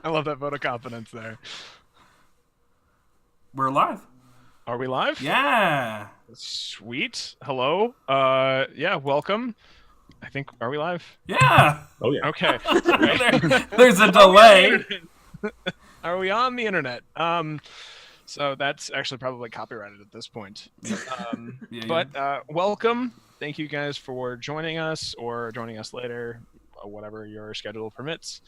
I love that vote of confidence there. We're live. Are we live? Yeah. Sweet. Hello. Yeah, welcome. I think, are we live? Yeah. Oh yeah. Okay. There's a delay. Are we on the internet? So that's actually probably copyrighted at this point. Welcome. Thank you guys for joining us or joining us later, whatever your schedule permits,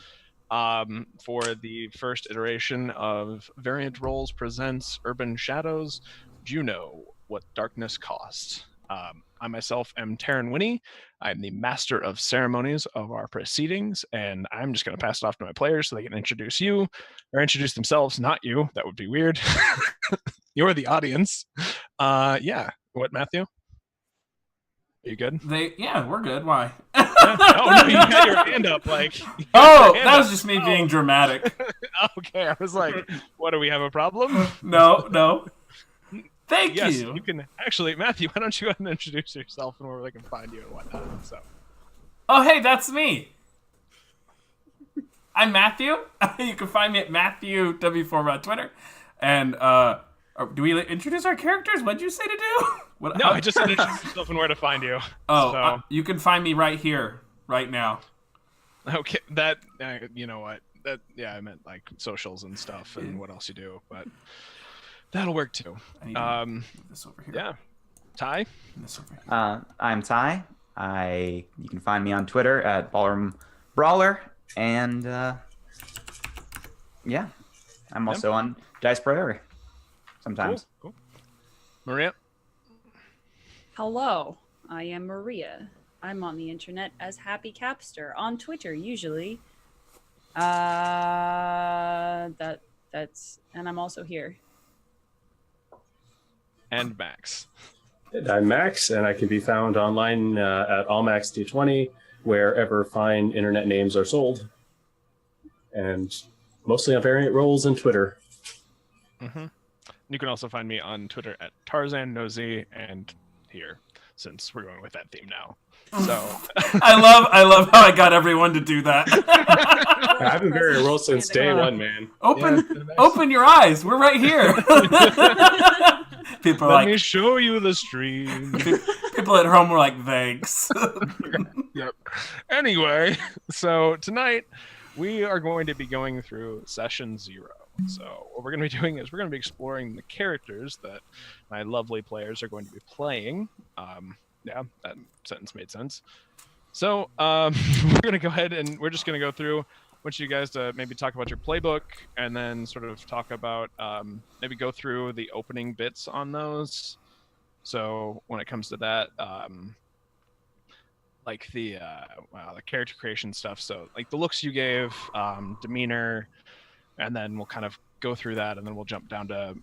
for the first iteration of Variant Roles Presents Urban Shadows. Do you know what darkness costs? I myself am Taryn Winnie. I'm the master of ceremonies of our proceedings, and I'm just going to pass it off to my players so they can introduce you, or introduce themselves, not you. That would be weird. You're the audience. Yeah. What, Matthew? Are you good? We're good. Why? Oh, no, you had your hand up. That was just me being dramatic. Okay, I was like, what, do we have a problem? No. Thank yes, you. You can actually, Matthew, why don't you go ahead and introduce yourself and where they can find you and whatnot. So. Oh, hey, that's me. I'm Matthew. You can find me at Matthew W4 on Twitter. And do we introduce our characters? What'd you say to do? I just said introduce yourself and where to find you. You can find me right here, right now. Okay, you know what? I meant like socials and stuff and what else you do, but that'll work too. This over here. Yeah. Ty? This over here. I'm Ty. You can find me on Twitter at Ballroom Brawler, and I'm also on Dice Prairie sometimes. Cool. Maria? Hello, I am Maria. I'm on the internet as Happy Capster on Twitter usually. And I'm also here. And Max. And I'm Max, and I can be found online at allmaxd20, wherever fine internet names are sold, and mostly on Variant Roles and Twitter. Mm-hmm. You can also find me on Twitter at Tarzan Nosy, and here, since we're going with that theme now. So I love how I got everyone to do that. I've been Variant Roles since day one, man. Open your eyes. We're right here. People are Let me show you the stream. People at home were like, thanks. Yep. Anyway, so tonight we are going to be going through session 0. So what we're going to be doing is we're going to be exploring the characters that my lovely players are going to be playing. Yeah, that sentence made sense. So we're going to go ahead and we're just going to go through. I want you guys to maybe talk about your playbook and then sort of talk about maybe go through the opening bits on those. So when it comes to that, like the character creation stuff. So like the looks you gave, demeanor, and then we'll kind of go through that, and then we'll jump down to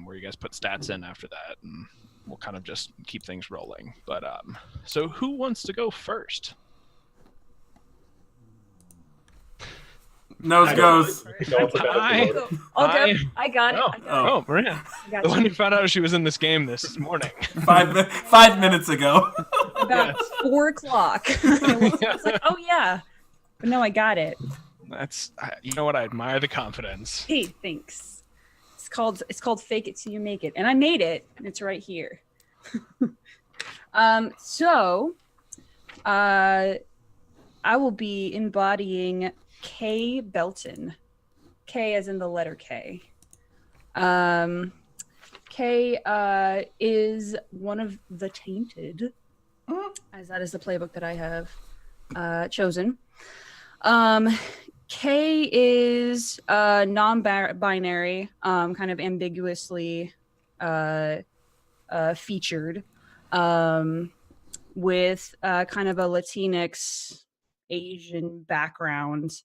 where you guys put stats in after that, and we'll kind of just keep things rolling. But so who wants to go first? Nose goes. I got it. Oh, Maria. The one who found out she was in this game this morning. 5 minutes ago. About 4 o'clock. I was like, oh yeah. But no, I got it. That's, you know what? I admire the confidence. Hey, thanks. It's called Fake It Till You Make It. And I made it. And it's right here. So I will be embodying Kay Belton. K as in the letter K. Kay is one of the Tainted, as that is the playbook that I have chosen. Kay is non-binary, kind of ambiguously featured, with kind of a Latinx Asian background.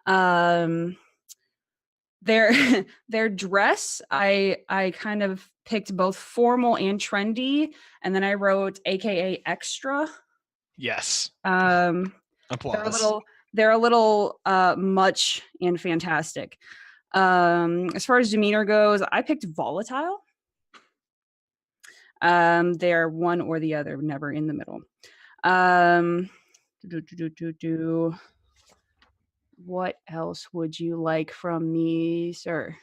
Their their dress, I kind of picked both formal and trendy, and then I wrote AKA extra. Yes. They're a Applause. little much and fantastic. As far as demeanor goes, I picked volatile. They're one or the other, never in the middle. What else would you like from me, sir?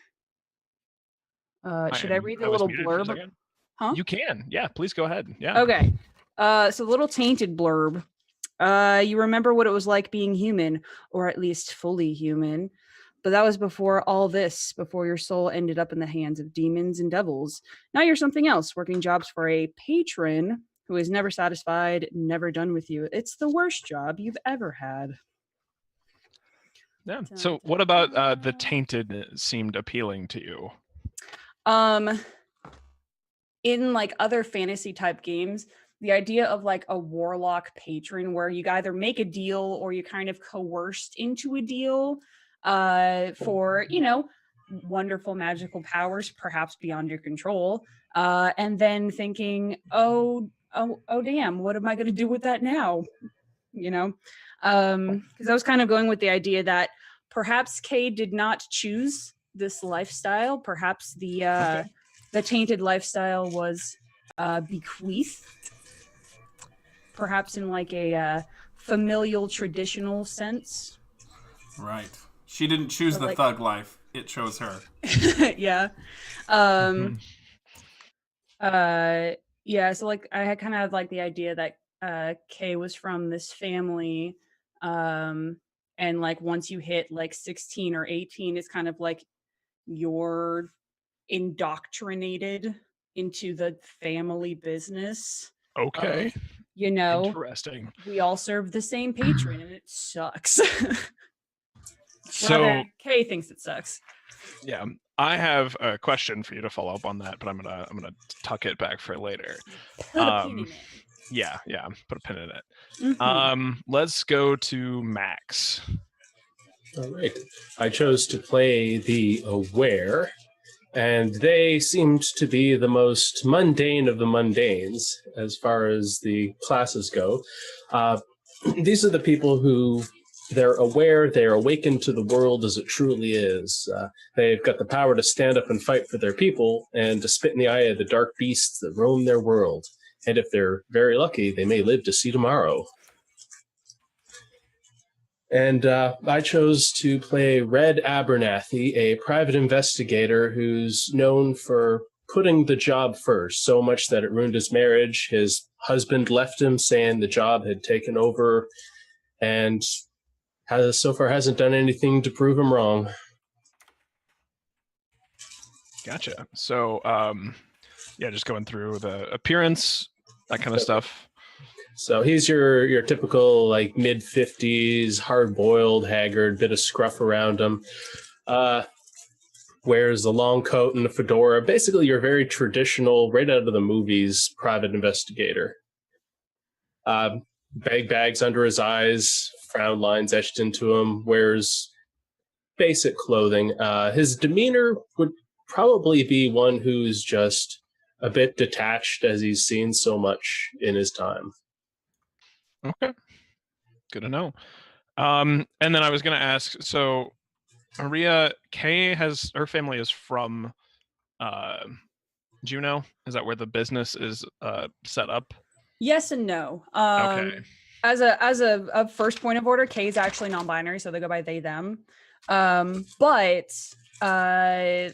Should I read the was little muted for a blurb? second. Huh? You can. Yeah, please go ahead. Yeah. Okay. So the little tainted blurb. You remember what it was like being human, or at least fully human. But that was before all this, before your soul ended up in the hands of demons and devils. Now you're something else, working jobs for a patron who is never satisfied, never done with you. It's the worst job you've ever had. Yeah. So what about the tainted seemed appealing to you? In like other fantasy type games, the idea of like a warlock patron where you either make a deal or you kind of coerced into a deal for, wonderful magical powers, perhaps beyond your control, and then thinking, oh damn, what am I going to do with that now? Because I was kind of going with the idea that perhaps Kay did not choose this lifestyle. Perhaps the tainted lifestyle was bequeathed, perhaps in like a familial traditional sense. Right. She didn't choose the thug life. It chose her. Yeah. Yeah, so like I had kind of like the idea that Kay was from this family, and like once you hit like 16 or 18, it's kind of like you're indoctrinated into the family business. Okay. Interesting. We all serve the same patron and it sucks. So Rather, Kay thinks it sucks. Yeah, I have a question for you to follow up on that, but I'm gonna tuck it back for later. Put a pin in it. Yeah, put a pin in it. Mhm. Let's go to Max. All right. I chose to play the Aware, and they seemed to be the most mundane of the mundanes as far as the classes go. These are the people who they're aware, they're awakened to the world as it truly is. They've got the power to stand up and fight for their people and to spit in the eye of the dark beasts that roam their world. And if they're very lucky, they may live to see tomorrow. And I chose to play Red Abernathy, a private investigator who's known for putting the job first, so much that it ruined his marriage. His husband left him, saying the job had taken over, and so far hasn't done anything to prove him wrong. Gotcha. So, just going through the appearance, that kind of stuff. So he's your typical like mid-50s, hard-boiled, haggard, bit of scruff around him. Wears a long coat and a fedora. Basically, your very traditional, right out of the movies, private investigator. Bags under his eyes, frown lines etched into him, wears basic clothing. His demeanor would probably be one who's just a bit detached as he's seen so much in his time. Okay. Good to know. And then I was going to ask, so Maria, Kay her family is from Juneau. Is that where the business is set up? Yes and no. Okay. As a first point of order, Kay is actually non-binary, so they go by they them. But the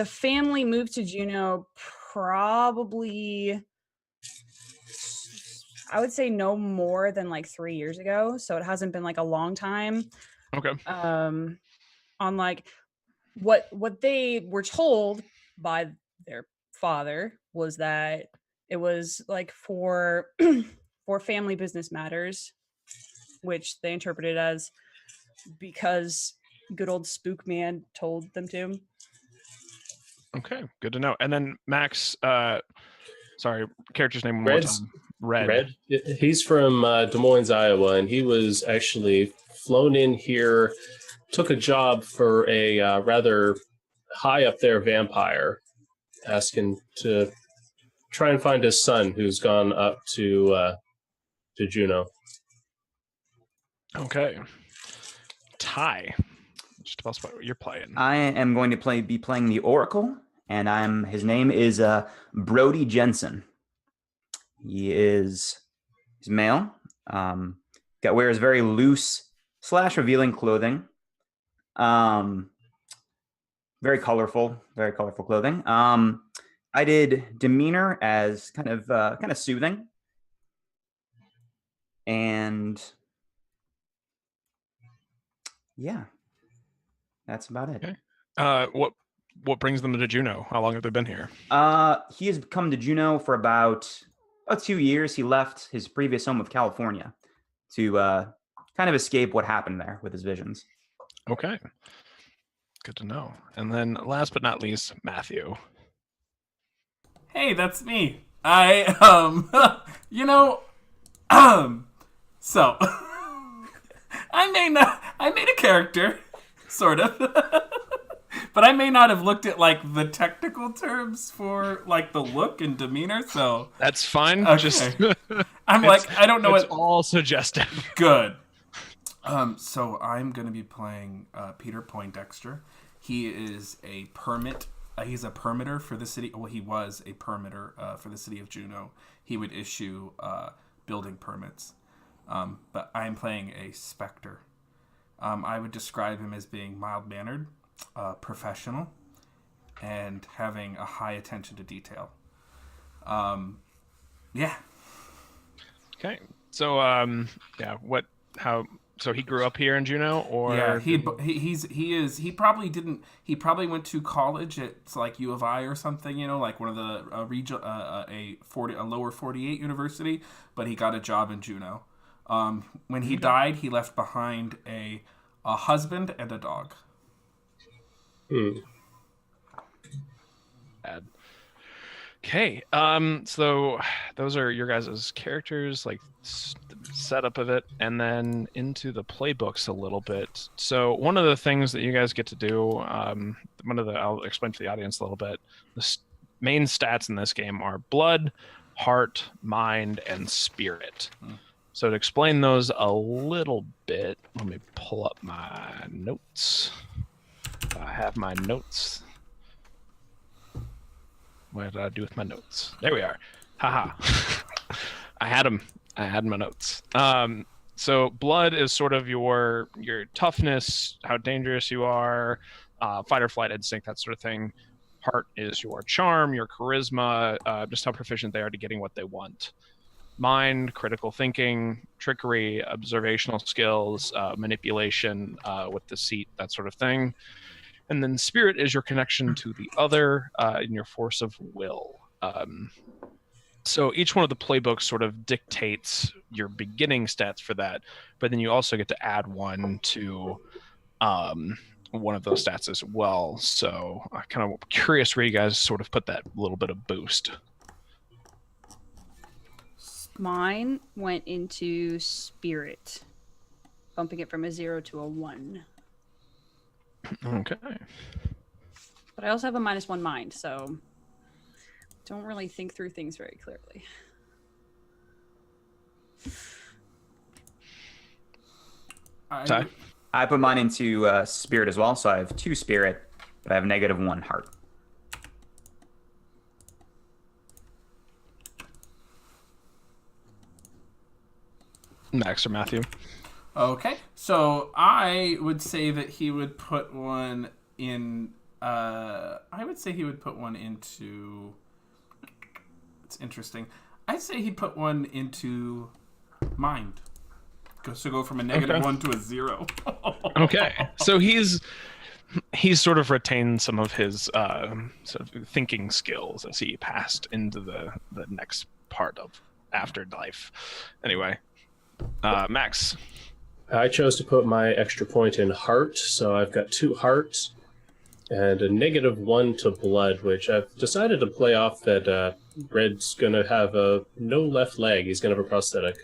family moved to Juneau probably, I would say, no more than like 3 years ago. So it hasn't been like a long time. Okay. On like what they were told by their father was that it was like for family business matters, which they interpreted as because good old Spook Man told them to. Okay, good to know. And then Max, sorry, character's name one more Red's- time. Red. Red. He's from Des Moines, Iowa, and he was actually flown in here took a job for a rather high up there vampire, asking to try and find his son who's gone up to Juneau. Okay. Ty, just tell us about what you're playing. I am going to be playing the Oracle, and his name is Brody Jensen. He's male. Wears very loose / revealing clothing. Very colorful clothing. I did demeanor as kind of soothing, and yeah, that's about it. Okay. What brings them to Juneau? How long have they been here? He has come to Juneau for about 2 years. He left his previous home of California to kind of escape what happened there with his visions. Okay. Good to know. And then last but not least, Matthew. Hey, that's me. I so I made a character, sort of. But I may not have looked at like the technical terms for like the look and demeanor, so that's fine. Okay. Just I'm like, I don't know it's what all suggestive. Good. So I'm gonna be playing Peter Poindexter. He is a permit. He's a permitter for the city. Well, he was a permitter for the city of Juneau. He would issue building permits. But I'm playing a specter. I would describe him as being mild-mannered, professional, and having a high attention to detail. Yeah. Okay. So so he grew up here in Juneau, or yeah, he probably went to college at like U of I or something, like one of the regional a lower 48 university, but he got a job in Juneau. When he died, he left behind a husband and a dog. Bad. Okay. So those are your guys' characters, like setup of it, and then into the playbooks a little bit. So one of the things that you guys get to do, I'll explain to the audience a little bit. The main stats in this game are blood, heart, mind, and spirit. So to explain those a little bit, let me pull up my notes. I have my notes. What did I do with my notes? There we are. Haha. I had them. I had my notes. So blood is sort of your toughness, how dangerous you are, fight or flight instinct, that sort of thing. Heart is your charm, your charisma, just how proficient they are to getting what they want. Mind, critical thinking, trickery, observational skills, manipulation with deceit, that sort of thing. And then spirit is your connection to the other and your force of will. So each one of the playbooks sort of dictates your beginning stats for that, but then you also get to add one to one of those stats as well. So I'm kind of curious where you guys sort of put that little bit of boost. Mine went into spirit, bumping it from a 0 to a 1. Okay. But I also have a -1 mind, so don't really think through things very clearly. I put mine into spirit as well, so I have 2 spirit, but I have -1 heart. Max or Matthew? Okay, so I would say that he would put one in. I would say he would put one into. It's interesting. I'd say he put one into mind. Go from a -1 to a 0. Okay, so he's sort of retained some of his sort of thinking skills as he passed into the next part of afterlife. Anyway, Max. I chose to put my extra point in heart, so I've got 2 hearts and a -1 to blood, which I've decided to play off that Red's going to have no left leg. He's going to have a prosthetic.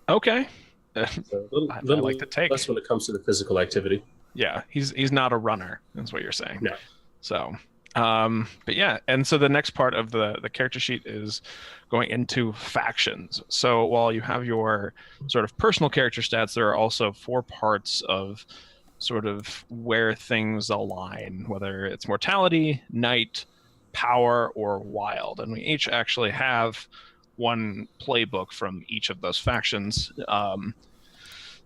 Okay. So a little, I little like to take. less when it comes to the physical activity. Yeah, he's not a runner. That's what you're saying. No. So, but yeah, and so the next part of the character sheet is going into factions. So while you have your sort of personal character stats, there are also 4 parts of sort of where things align, whether it's mortality, night, power, or wild. And we each actually have one playbook from each of those factions.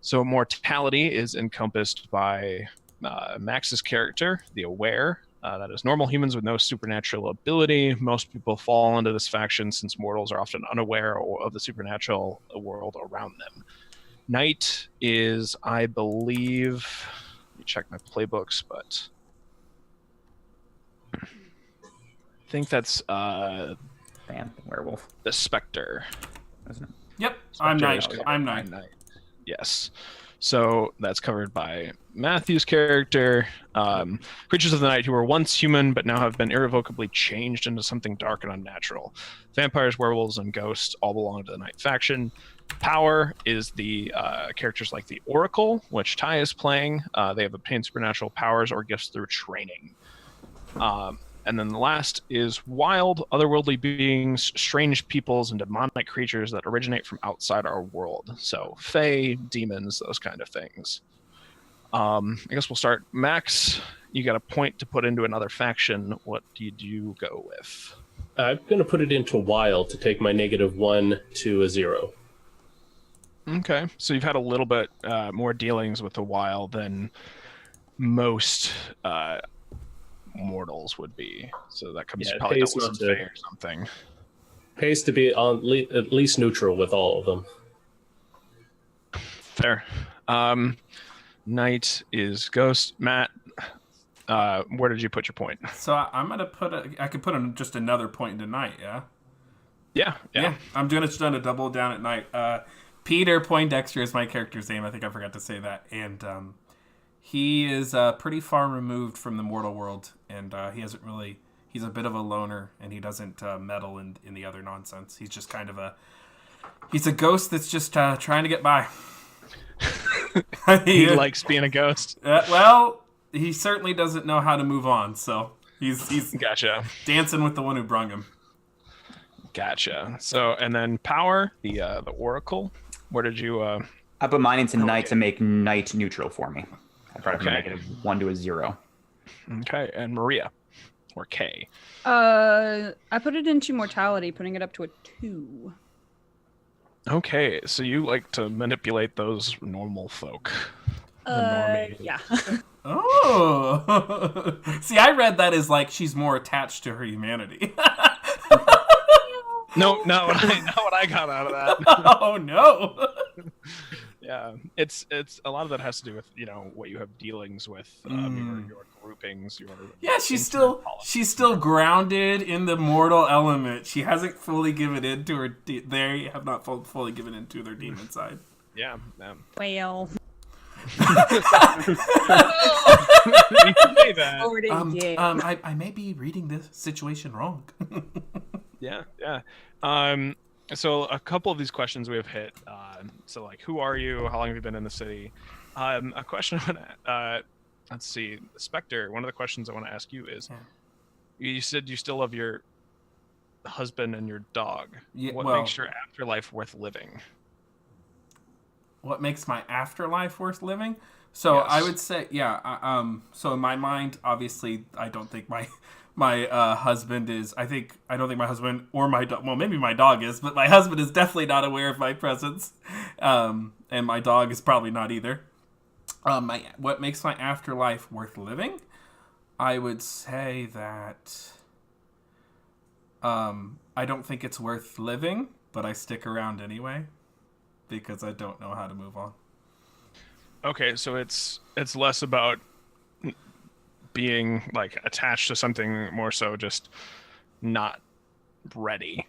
So mortality is encompassed by Max's character, the Aware. That is normal humans with no supernatural ability. Most people fall into this faction since mortals are often unaware of the supernatural world around them. Night is, I believe, let me check my playbooks, but I think that's Fan, werewolf. the Spectre. Isn't it? Yep, I'm Spectre Knight. is covered I'm by Knight. Yes. So that's covered by Matthew's character. Creatures of the night who were once human but now have been irrevocably changed into something dark and unnatural. Vampires, werewolves, and ghosts all belong to the night faction. Power is the characters like the Oracle, which Ty is playing. They have obtained supernatural powers or gifts through training. And then the last is wild, otherworldly beings, strange peoples, and demonic creatures that originate from outside our world. So fae, demons, those kind of things. I guess we'll start. Max, you got a point to put into another faction. What did you go with? I'm going to put it into wild to take my -1 to a 0. Okay, so you've had a little bit more dealings with the wild than most mortals would be. So that comes probably pays with not some to- fae or something. Pays to be on at least neutral with all of them. Fair. Knight is ghost. Matt, where did you put your point? So I'm gonna I could put just another point into Knight. Yeah. Yeah. I'm just gonna double down at Knight. Peter Poindexter is my character's name. I think I forgot to say that. And he is pretty far removed from the mortal world, and he hasn't really. He's a bit of a loner, and he doesn't meddle in the other nonsense. He's just kind of he's a ghost that's just trying to get by. He likes being a ghost. Well, he certainly doesn't know how to move on, so he's Gotcha. dancing with the one who brung him. Gotcha. So, and then power, the Oracle. Where did you? I put mine into Knight to make Knight neutral for me. I tried to Okay. make it 1 to a 0. Okay, and Maria, or K. I put it into mortality, putting it up to a 2. Okay, so you like to manipulate those normal folk. The normie. Yeah. Oh, see, I read that as like she's more attached to her humanity. No, not what I got out of that. Oh no. Yeah, it's a lot of that has to do with what you have dealings with, your groupings, your Yeah, she's still grounded in the mortal element. She hasn't fully given in to her. They have not fully given in to their demon side. yeah. Well. You can say that. Already did. I may be reading this situation wrong. Yeah. So a couple of these questions we have hit. So like, who are you? How long have you been in the city? A question. Let's see, Spectre. One of the questions I want to ask you is, you said you still love your husband and your dog. Yeah, What well- makes your afterlife worth living? What makes my afterlife worth living? So Yes. I would say, so in my mind, obviously, I don't think my husband is. I don't think my husband or my dog. Well, maybe my dog is, but my husband is definitely not aware of my presence, and my dog is probably not either. What makes my afterlife worth living? I would say that I don't think it's worth living, but I stick around anyway because I don't know how to move on. Okay, so it's less about being like attached to something, more so just not ready.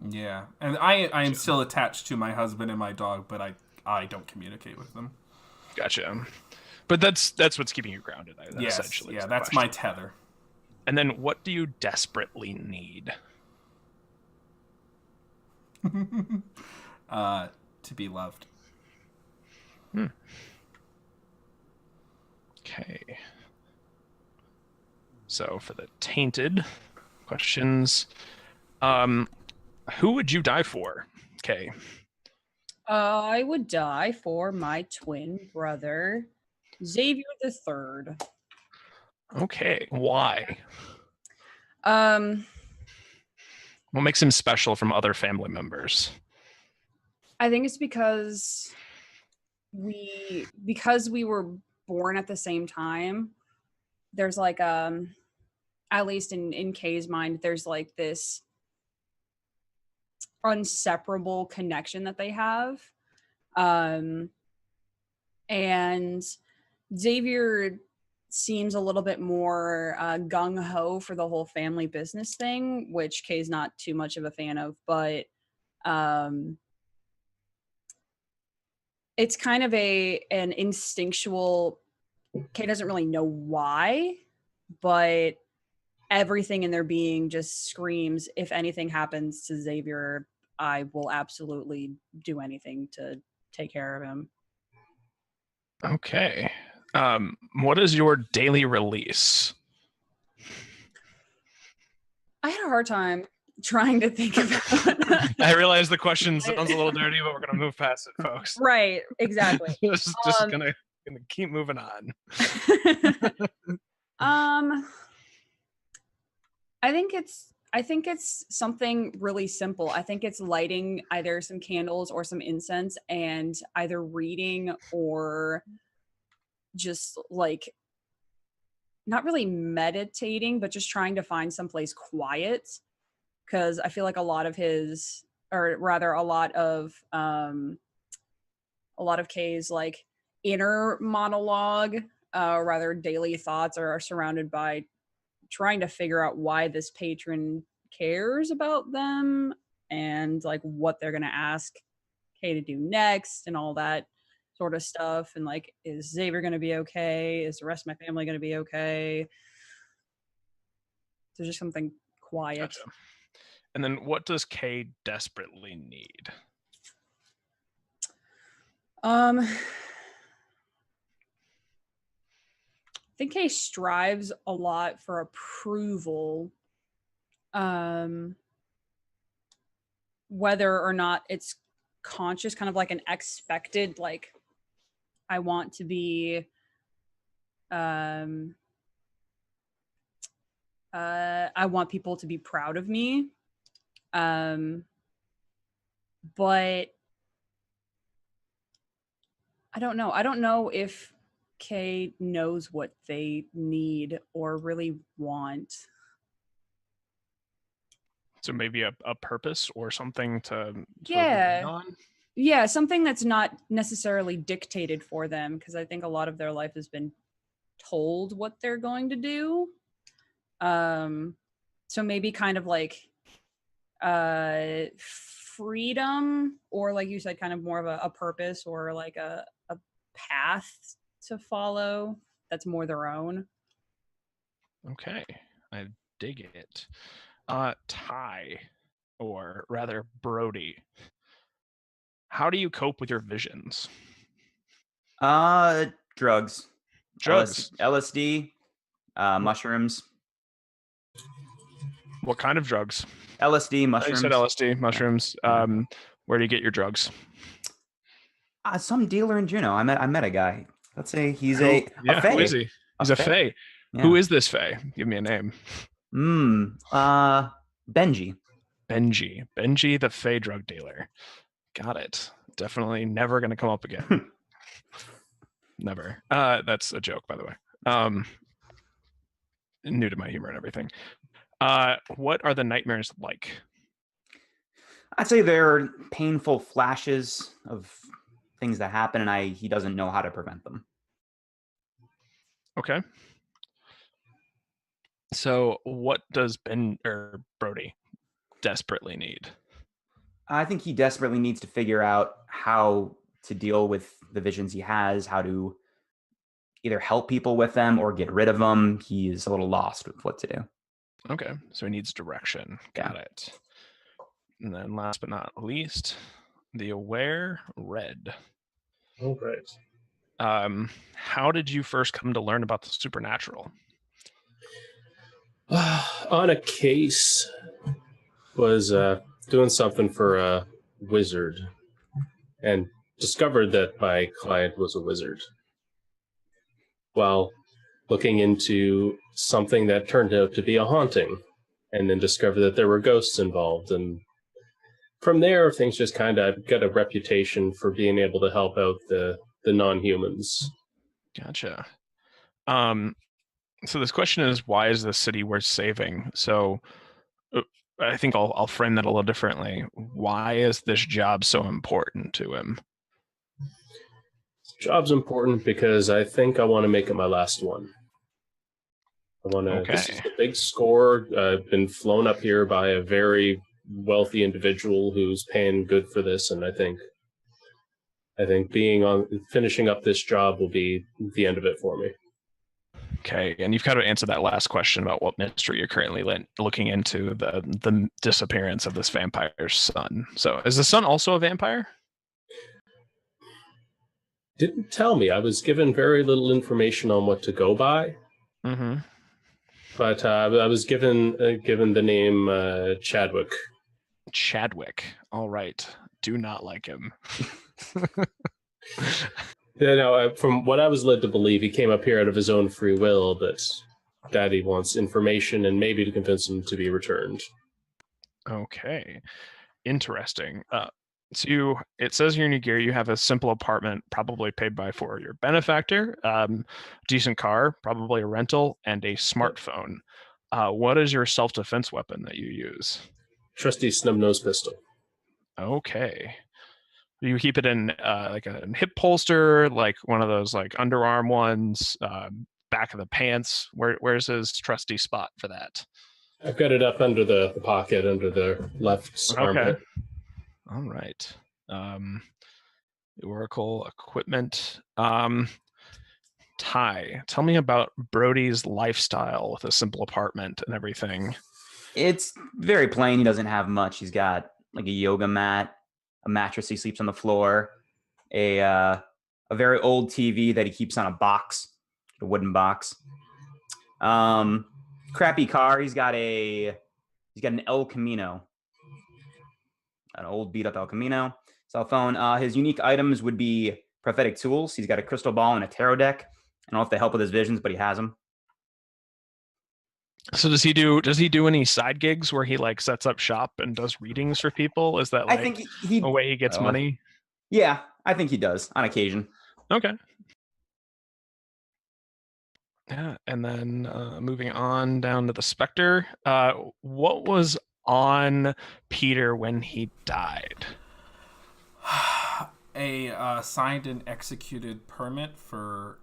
Yeah, and I am still attached to my husband and my dog, but I don't communicate with them. Gotcha. But that's what's keeping you grounded. Yes, essentially. yeah, is the that's question. my tether. And then, what do you desperately need? To be loved. Okay. So for the tainted questions, who would you die for? Okay. I would die for my twin brother, Xavier the Third. Okay. Why? Um, What makes him special from other family members? I think it's because we were born at the same time. There's like at least in Kay's mind, there's like this inseparable connection that they have. And Xavier seems a little bit more gung-ho for the whole family business thing, which Kay's not too much of a fan of, but it's kind of an instinctual. Kay doesn't really know why, but everything in their being just screams, if anything happens to Xavier, I will absolutely do anything to take care of him. Okay. What is your daily release? I had a hard time trying to think about I realize the question sounds a little dirty, but we're gonna move past it, folks. Right, exactly. just gonna keep moving on. I think it's something really simple. I think it's lighting either some candles or some incense and either reading or just like not really meditating, but just trying to find someplace quiet. Because I feel like a lot of Kay's like inner monologue, rather daily thoughts are surrounded by trying to figure out why this patron cares about them and like what they're going to ask Kay to do next and all that sort of stuff. And like, is Xavier going to be okay? Is the rest of my family going to be okay? So just something quiet. Gotcha. And then what does Kay desperately need? I think Kay strives a lot for approval, whether or not it's conscious, kind of like an expected, like I want to be, I want people to be proud of me, but I don't know. I don't know if Kay knows what they need or really want. So maybe a purpose or something to Yeah. lean on? Yeah, something that's not necessarily dictated for them, because I think a lot of their life has been told what they're going to do. So maybe kind of like freedom, or like you said, kind of more of a purpose or like a path to follow that's more their own. Okay, I dig it. Ty, or rather Brody, how do you cope with your visions? Drugs. Drugs. LSD, mushrooms. What kind of drugs? LSD, mushrooms. You said LSD, mushrooms. Where do you get your drugs? Some dealer in Juneau. I met a guy. Let's say he's a fae. Who is he? He's a fae. Yeah. Who is this fae? Give me a name. Benji. Benji, the fae drug dealer. Got it. Definitely never going to come up again. Never. That's a joke, by the way. New to my humor and everything. What are the nightmares like? I'd say they're painful flashes of things that happen, and he doesn't know how to prevent them. Okay. So what does Brody desperately need? I think he desperately needs to figure out how to deal with the visions he has, how to either help people with them or get rid of them. He is a little lost with what to do. Okay, so he needs direction. Got it. And then last but not least, the Aware Red. All right. How did you first come to learn about the supernatural? On a case, was doing something for a wizard and discovered that my client was a wizard while looking into something that turned out to be a haunting, and then discovered that there were ghosts involved. And from there, things just kind of got a reputation for being able to help out the non-humans. Gotcha. So this question is, why is this city worth saving? So I think I'll frame that a little differently. Why is this job so important to him? Job's important because I think I want to make it my last one. I want to. This is Okay. the big score. I've been flown up here by a very wealthy individual who's paying good for this, and I think finishing up this job will be the end of it for me. Okay, and you've kind of answered that last question about what mystery you're currently looking into, the disappearance of this vampire's son. So is the son also a vampire? Didn't tell me. I was given very little information on what to go by, Mm-hmm. but I was given the name Chadwick. Chadwick. All right. Do not like him. Yeah, no, from what I was led to believe, he came up here out of his own free will, but Daddy wants information and maybe to convince him to be returned. Okay. Interesting. So it says here in your gear you have a simple apartment, probably paid by for your benefactor, decent car, probably a rental, and a smartphone. What is your self-defense weapon that you use? Trusty snub-nosed pistol. Okay. Do you keep it in like a hip holster, like one of those like underarm ones, back of the pants? Where's his trusty spot for that? I've got it up under the pocket, under the left armpit. All right. Oracle equipment. Ty, tell me about Brody's lifestyle with a simple apartment and everything. It's very plain. He doesn't have much. He's got like a yoga mat, a mattress he sleeps on the floor, a very old TV that he keeps on a box, a wooden box. Crappy car. He's got an El Camino, an old beat up El Camino. Cell phone. His unique items would be prophetic tools. He's got a crystal ball and a tarot deck. I don't know if they help with his visions, but he has them. So does he do any side gigs where he like sets up shop and does readings for people? Is that like I think he a way he gets money? Yeah, I think he does on occasion. Okay. Yeah, and then moving on down to the Spectre. What was on Peter when he died? A signed and executed permit for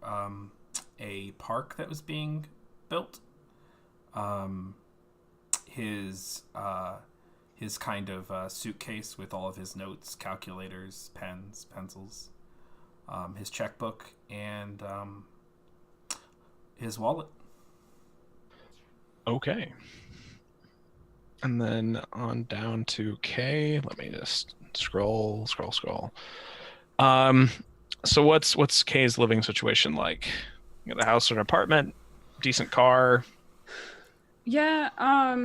a park that was being built. His kind of suitcase with all of his notes, calculators, pens, pencils, his checkbook, and his wallet. Okay. And then on down to K. Let me just scroll. So what's K's living situation like? You got a house or an apartment, decent car. Yeah, I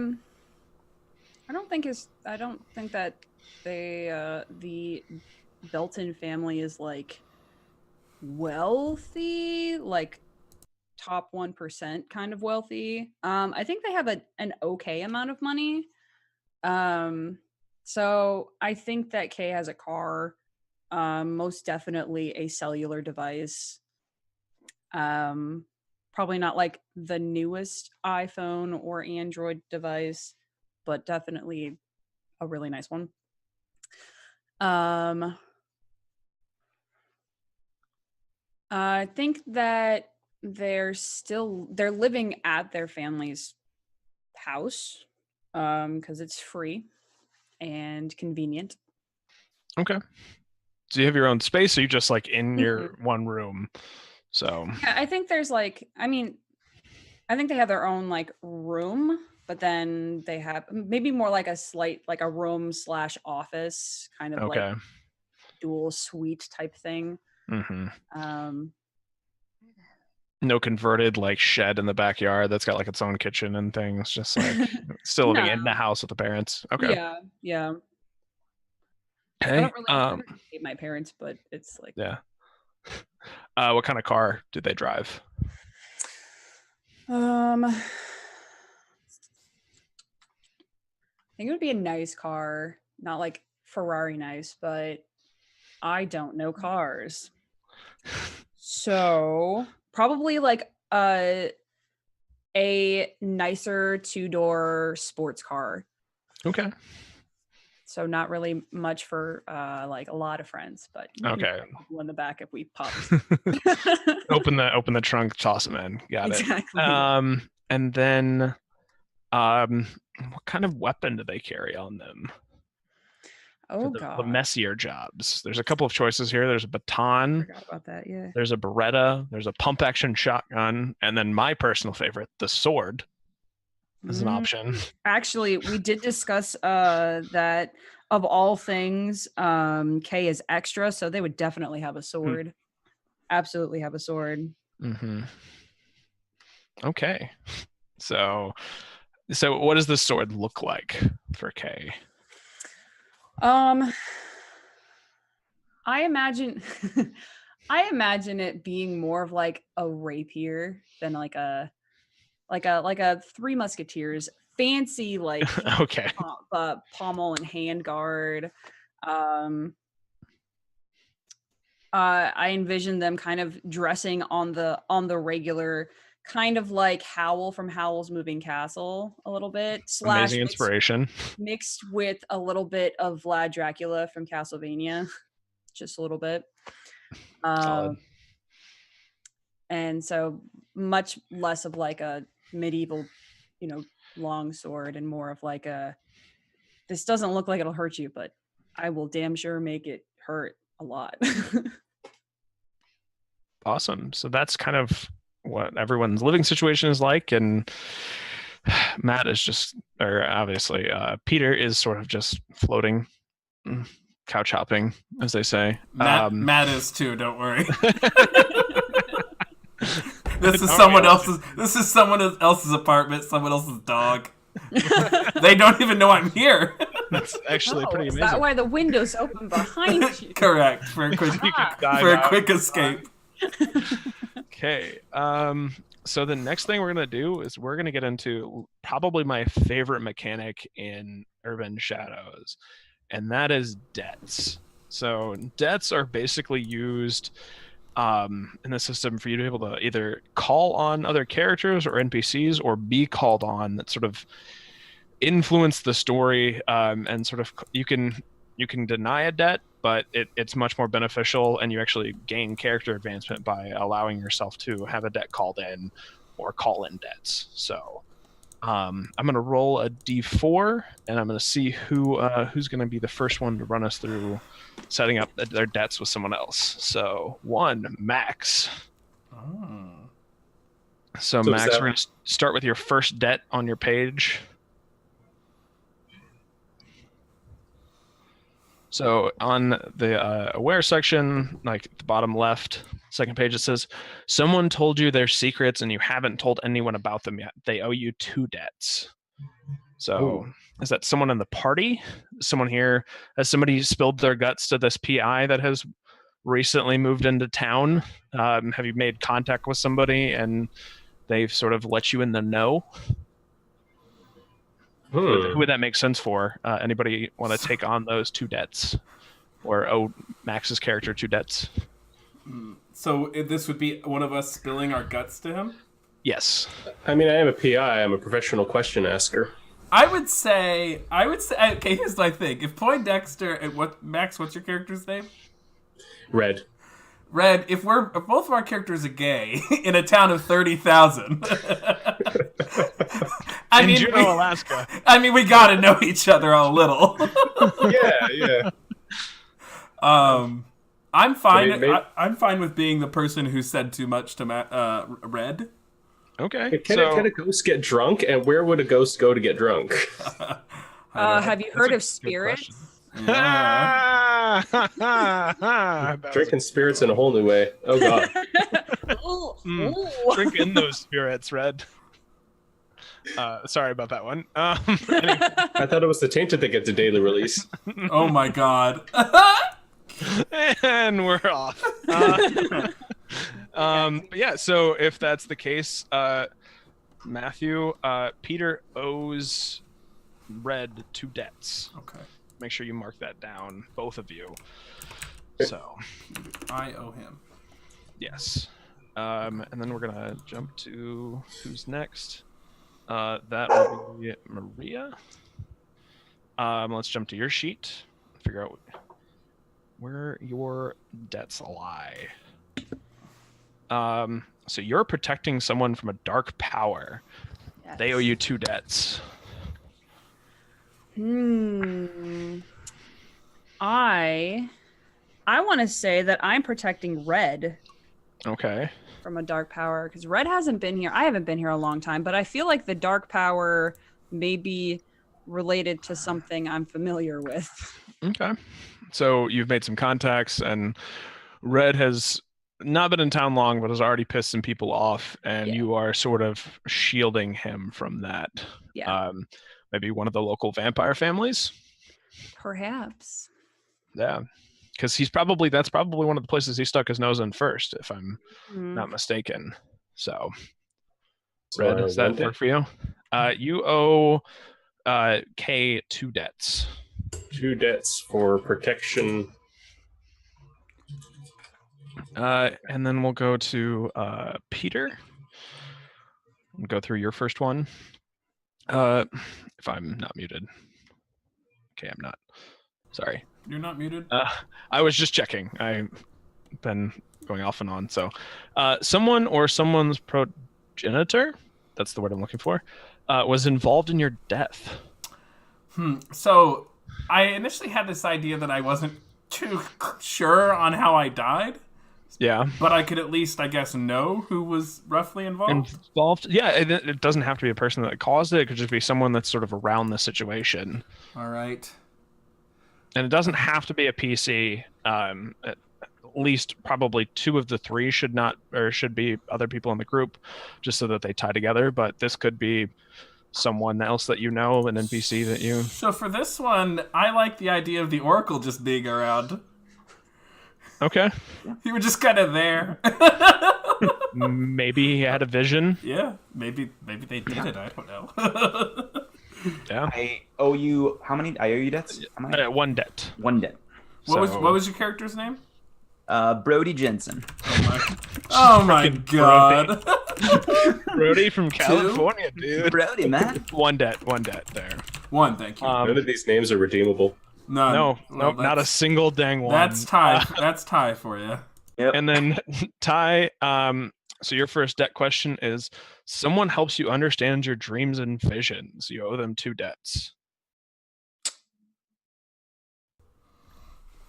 don't think that the Belton family is like wealthy, like top 1% kind of wealthy. I think they have an okay amount of money. So I think that Kay has a car, most definitely a cellular device. Probably not like the newest iPhone or Android device, but definitely a really nice one. I think that they're living at their family's house, because it's free and convenient. Okay. So you have your own space, or you just like in your one room? So yeah, I think there's like, I think they have their own like room, but then they have maybe more like like a room / office kind of okay. like dual suite type thing. Mm-hmm. Um, No converted like shed in the backyard that's got like its own kitchen and things. Just like still living in the No. house with the parents. Okay. yeah. I Okay. don't really hate my parents, but it's like Yeah. What kind of car did they drive? I think it would be a nice car, not like Ferrari nice, but I don't know cars. So probably like a nicer 2-door sports car. Okay. So not really much for like a lot of friends, but you can Okay. put a couple in the back if we pop. Open the trunk, toss them in. Got it. Exactly. And then what kind of weapon do they carry on them? Oh the god. messier jobs. There's a couple of choices here. There's a baton. Forgot about that, yeah. There's a Beretta. There's a pump action shotgun, and then my personal favorite, the sword, is an option. Actually, we did discuss that of all things, K is extra, so they would definitely have a sword. Absolutely have a sword. Mm-hmm. Okay. So what does the sword look like for K? I imagine it being more of like a rapier than like a Three Musketeers fancy like Okay. pommel and handguard. I envision them kind of dressing on the regular, kind of like Howl from Howl's Moving Castle a little bit. Amazing inspiration. Mixed with a little bit of Vlad Dracula from Castlevania. Just a little bit. Solid. And so much less of like a medieval, long sword and more of like this doesn't look like it'll hurt you, but I will damn sure make it hurt a lot. Awesome. So that's kind of what everyone's living situation is like, and Matt is just, or obviously Peter is sort of just floating, couch hopping, as they say. Matt is too. Don't worry. This is someone else's apartment. Someone else's dog. They don't even know I'm here. That's actually pretty amazing. Is that why the window's open behind you? Correct. For a quick escape. Okay. So the next thing we're going to do is we're going to get into probably my favorite mechanic in Urban Shadows, and that is debts. So debts are basically used in the system for you to be able to either call on other characters or NPCs, or be called on, that sort of influence the story, and sort of you can deny a debt, but it's much more beneficial, and you actually gain character advancement by allowing yourself to have a debt called in or call in debts. So I'm going to roll a d4, and I'm going to see who's going to be the first one to run us through setting up their debts with someone else. So 1, Max. Oh. So Max, we're going to start with your first debt on your page. So on the aware section, like at the bottom left, second page, it says, someone told you their secrets and you haven't told anyone about them yet. They owe you 2 debts. So is that someone in the party? Someone here? Has somebody spilled their guts to this PI that has recently moved into town? Have you made contact with somebody and they've sort of let you in the know? Who would that make sense for? Anybody want to take on those 2 debts, or owe Max's character 2 debts? So this would be one of us spilling our guts to him? Yes. I mean, I am a PI. I'm a professional question asker. I would say. Okay, here's my thing. If Poindexter and Max, what's your character's name? Red. Red. If both of our characters are gay in a town of 30,000. In Juneau, Alaska. I mean, we gotta know each other a little. Yeah. I'm fine. I'm fine with being the person who said too much to Red. Okay. Can a ghost get drunk? And where would a ghost go to get drunk? Have you heard of spirits? Yeah. That was Drinking spirits in a whole new way. Oh god. Ooh, Mm. ooh. Drink in those spirits, Red. Sorry about that one. Anyway. I thought it was the Tainted that gets a daily release. Oh my god. And we're off. But yeah, so if that's the case, Matthew, Peter owes Red 2 debts. Okay. Make sure you mark that down, both of you. So, I owe him. yes. And then we're gonna jump to who's next. That will be Maria. Let's jump to your sheet. Figure out where your debts lie. So you're protecting someone from a dark power. Yes. They owe you 2 debts. I want to say that I'm protecting Red Okay. from a dark power because Red hasn't been here. I haven't been here a long time, but I feel like the dark power may be related to something I'm familiar with. Okay. So you've made some contacts, and Red has not been in town long, but has already pissed some people off, and Yeah. you are sort of shielding him from that. Yeah. Maybe one of the local vampire families. Perhaps. Yeah. Because that's probably one of the places he stuck his nose in first, if I'm not mistaken. So, Red, does that work for you? You owe K 2 debts. 2 debts for protection. And then we'll go to Peter. We'll go through your first one. If I'm not muted. Okay, I'm not. Sorry. You're not muted? I was just checking. I've been going off and on. So, someone or someone's progenitor, that's the word I'm looking for, was involved in your death. So, I initially had this idea that I wasn't too sure on how I died, Yeah. but I could at least, I guess, know who was roughly involved. Yeah, it doesn't have to be a person that caused it. It could just be someone that's sort of around the situation. All right. And it doesn't have to be a PC. At least probably 2 of the 3 should be other people in the group, just so that they tie together. But this could be someone else that you know, an NPC that you. So for this one, I like the idea of the Oracle just being around. Okay. He was just kind of there. Maybe he had a vision. Yeah, maybe they did it. I don't know. Yeah. I owe you how many? I owe you debts. How many? 1 debt. 1 debt. What was your character's name? Brody Jensen. Oh my god. Brody from California, dude. Brody, man. 1 debt there. 1, thank you. None of these names are redeemable. None. No, Well, not a single dang one. That's Ty. That's Ty for you. Yep. And then Ty, so your first debt question is: someone helps you understand your dreams and visions. You owe them 2 debts.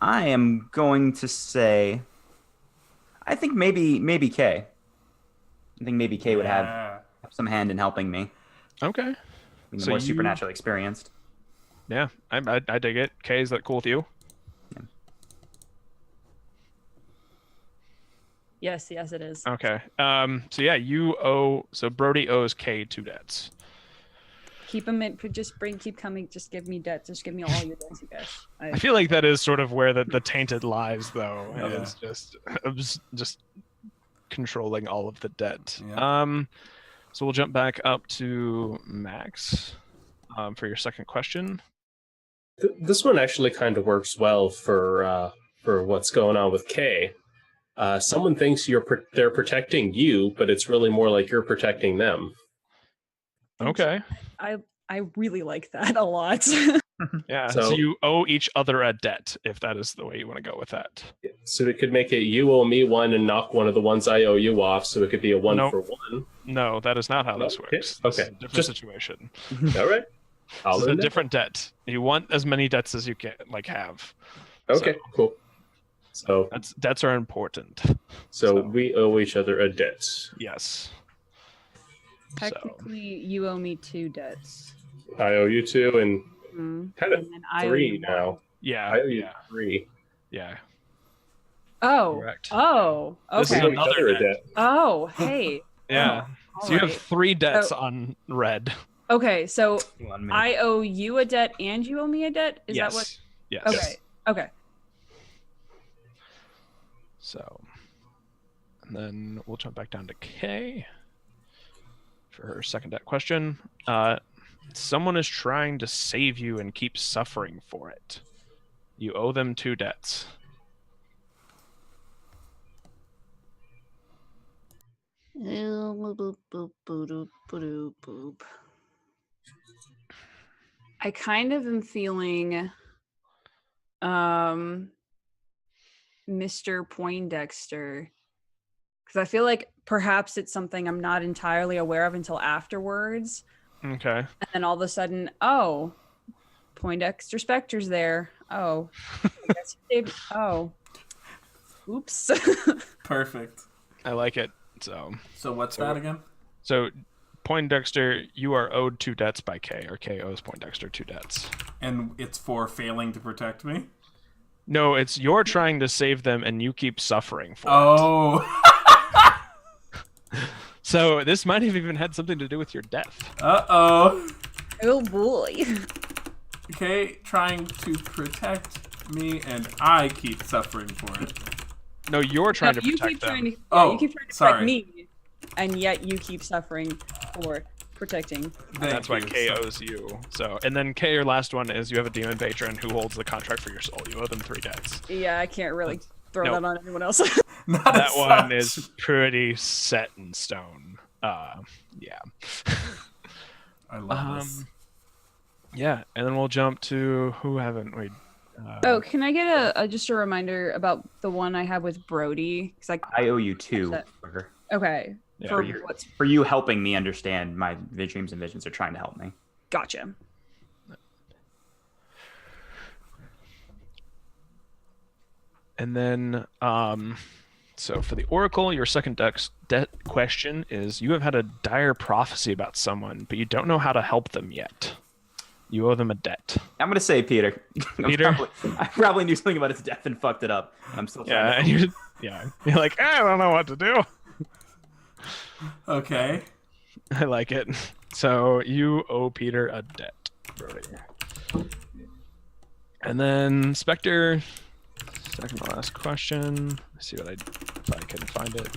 I am going to say, I think maybe Kay. I think maybe Kay would have some hand in helping me. Okay. Being So more you- supernaturally experienced. Yeah, I dig it. Kay, is that cool with you? Yes, it is. Okay. So yeah, so Brody owes Kay 2 debts. Keep them in. Keep coming. Just give me debts. Just give me all your debts, you guys. I feel like that is sort of where the tainted lies, though. Yeah. Is just controlling all of the debt. Yeah. So we'll jump back up to Max for your second question. This one actually kind of works well for what's going on with Kay. Someone thinks they're protecting you, but it's really more like you're protecting them. Okay. I really like that a lot. Yeah. So- So you owe each other a debt, if that is the way you want to go with that. So it could make it you owe me 1 and knock one of the ones I owe you off, so it could be a 1 Nope. for 1. No, that is not how this Okay, works. This is okay. a different Just- situation. All right. I'll This is a learn that. different debt. You want as many debts as you can have. Okay, cool. So Debts are important. so we owe each other a debt. Yes. Technically, you owe me 2 debts. I owe you 2 and Mhm. kind of And then I owe 3 you now. Yeah. I owe you Yeah. 3. Yeah. Oh. Correct. Oh. This is Okay. We owe each another other a debt. debt. Oh. Hey. Yeah. Oh, So you have alright. 3 debts So- on red. Okay. So 1 minute. I owe you a debt and you owe me a debt. Is yes. that what? Yes. Okay. Okay. So, and then we'll jump back down to Kay for her second debt question. Someone is trying to save you and keep suffering for it. You owe them 2 debts. I kind of am feeling Mr. Poindexter, because I feel like perhaps it's something I'm not entirely aware of until afterwards, Okay. and then all of a sudden, oh, Poindexter Specter's there. Oh, I guess he saved. Oh, oops. Perfect. I like it. So So that again? Poindexter, you are owed 2 debts by Kay, or Kay owes Poindexter 2 debts. And it's for failing to protect me? No, it's you're trying to save them and you keep suffering for it. Oh. So this might have even had something to do with your death. Uh-oh. Oh boy. Okay, trying to protect me, and I keep suffering for it. No, you're trying No, to you protect keep them. trying to. Oh, you keep trying to sorry. protect me, and yet you keep suffering for protecting. That's why Kay owes you. So, and then Kay, your last one is you have a demon patron who holds the contract for your soul. You owe them 3 debts. Yeah, I can't really throw Nope. that on anyone else. Not That as one such. is pretty set in stone. Yeah. I love this. Yeah, and then we'll jump to who haven't we? Oh, can I get a just a reminder about the one I have with Brody? Because I owe you 2. That- Booger. okay, Yeah. for you. what's For you helping me understand my dreams and visions are trying to help me. gotcha. And then, so for the Oracle, your second debt question is: you have had a dire prophecy about someone, but you don't know how to help them yet. You owe them a debt. I'm gonna say Peter. Peter? I probably knew something about his death and fucked it up. And I'm still trying Yeah, to and you're like, I don't know what to do. Okay. I like it. So you owe Peter a debt, Brody. And then Spectre, second to last question. Let's see if I can find it.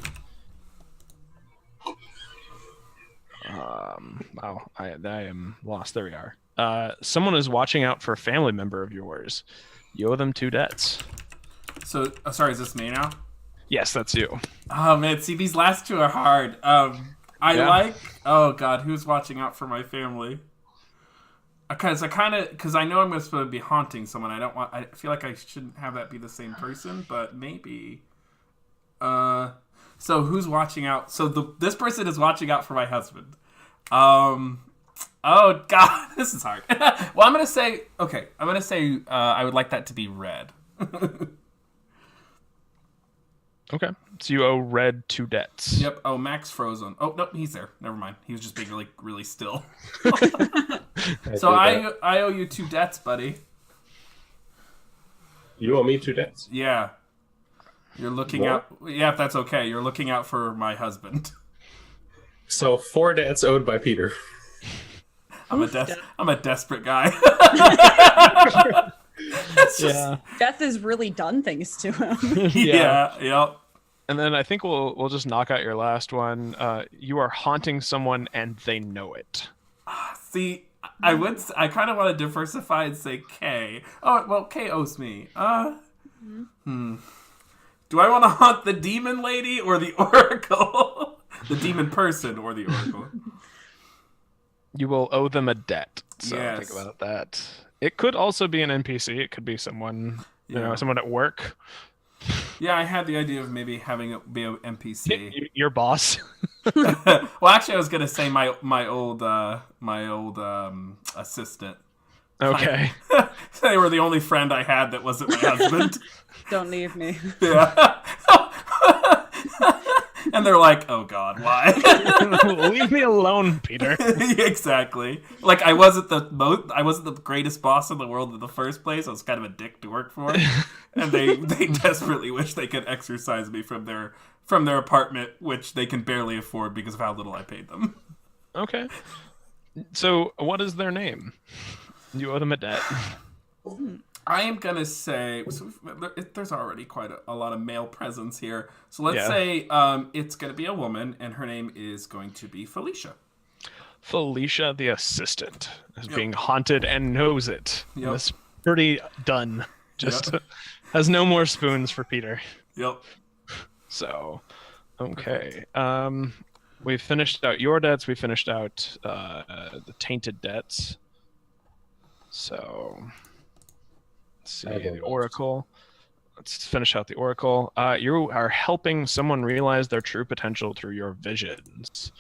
Wow, I am lost. There we are. Someone is watching out for a family member of yours. You owe them 2 debts. So, sorry, is this me now? Yes, that's you. Oh, man, see, these last 2 are hard. Yeah. Oh, God, who's watching out for my family? Because I know I'm supposed to be haunting someone. I feel like I shouldn't have that be the same person, but maybe. So who's watching out? So this person is watching out for my husband. Oh God, this is hard. Well, I'm gonna say I would like that to be red. Okay. So you owe Red 2 debts. Yep. Oh, Max frozen. Oh no, he's there. Never mind. He was just being really, really still. So I owe you 2 debts, buddy. You owe me 2 debts. Yeah. You're looking More? out. Yeah, if that's okay. You're looking out for my husband. So 4 debts owed by Peter. I'm a desperate guy. Yeah. Death has really done things to him. Yeah. Yep. And then I think we'll just knock out your last one. You are haunting someone and they know it. See, I kind of want to diversify and say K. Oh, well, K owes me. Do I want to haunt the demon lady or the oracle? The demon person or the oracle? You will owe them a debt. So Yes. think about that. It could also be an NPC. It could be someone, Yeah. someone at work. Yeah, I had the idea of maybe having it be an NPC. Your boss. Well, actually, I was gonna say my old assistant. Okay. They were the only friend I had that wasn't my husband. Don't leave me. Yeah. And they're like, oh god, why? Leave me alone, Peter. Exactly. Like I wasn't the greatest boss in the world in the first place. I was kind of a dick to work for. And they desperately wish they could exorcise me from their apartment, which they can barely afford because of how little I paid them. Okay. So, what is their name? You owe them a debt. I am gonna say there's already quite a lot of male presence here. So let's say it's gonna be a woman, and her name is going to be Felicia. Felicia, the assistant, is being haunted and knows it. Yep. It's pretty done. Just has no more spoons for Peter. Yep. So, okay. We finished out your debts. We finished out the tainted debts. So, let's see the Oracle. Let's finish out the Oracle. You are helping someone realize their true potential through your visions,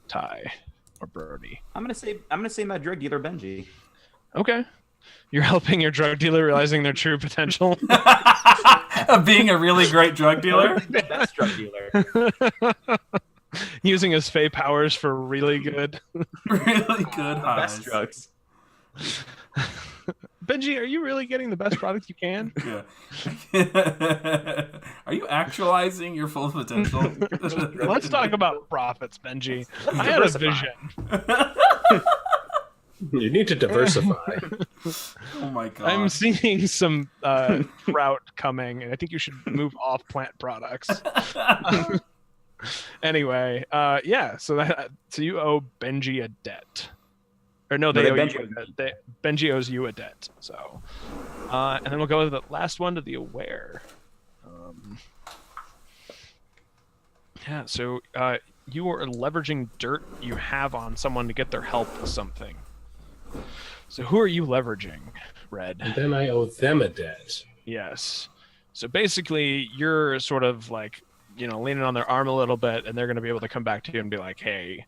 Ty or Brody. I'm gonna say my drug dealer Benji. Okay. You're helping your drug dealer realizing their true potential. Of being a really great drug dealer. The best drug dealer. Using his Fey powers for really good. Really good highs. Best drugs. Benji, are you really getting the best product you can? Yeah. Are you actualizing your full potential? Let's talk about profits, Benji. I had a vision. You need to diversify. Oh my god. I'm seeing some drought coming, and I think you should move off plant products. Anyway, so you owe Benji a debt. Or no, they owe you a debt. Benji owes you a debt. So, and then we'll go to the last one, to the Aware. So you are leveraging dirt you have on someone to get their help with something. So who are you leveraging, Red? And then I owe them a debt. Yes. So basically, you're sort of like, leaning on their arm a little bit, and they're going to be able to come back to you and be like, "Hey,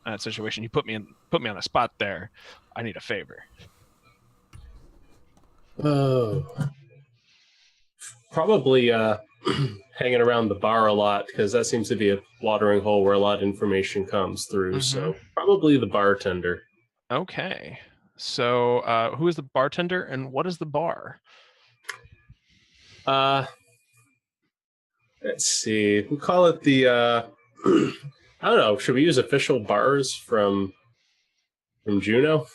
that situation, you put me on a spot there. I need a favor." Oh, probably hanging around the bar a lot, because that seems to be a watering hole where a lot of information comes through. Mm-hmm. So probably the bartender. Okay. So who is the bartender, and what is the bar? Let's see. We call it the I don't know. Should we use official bars from Juno?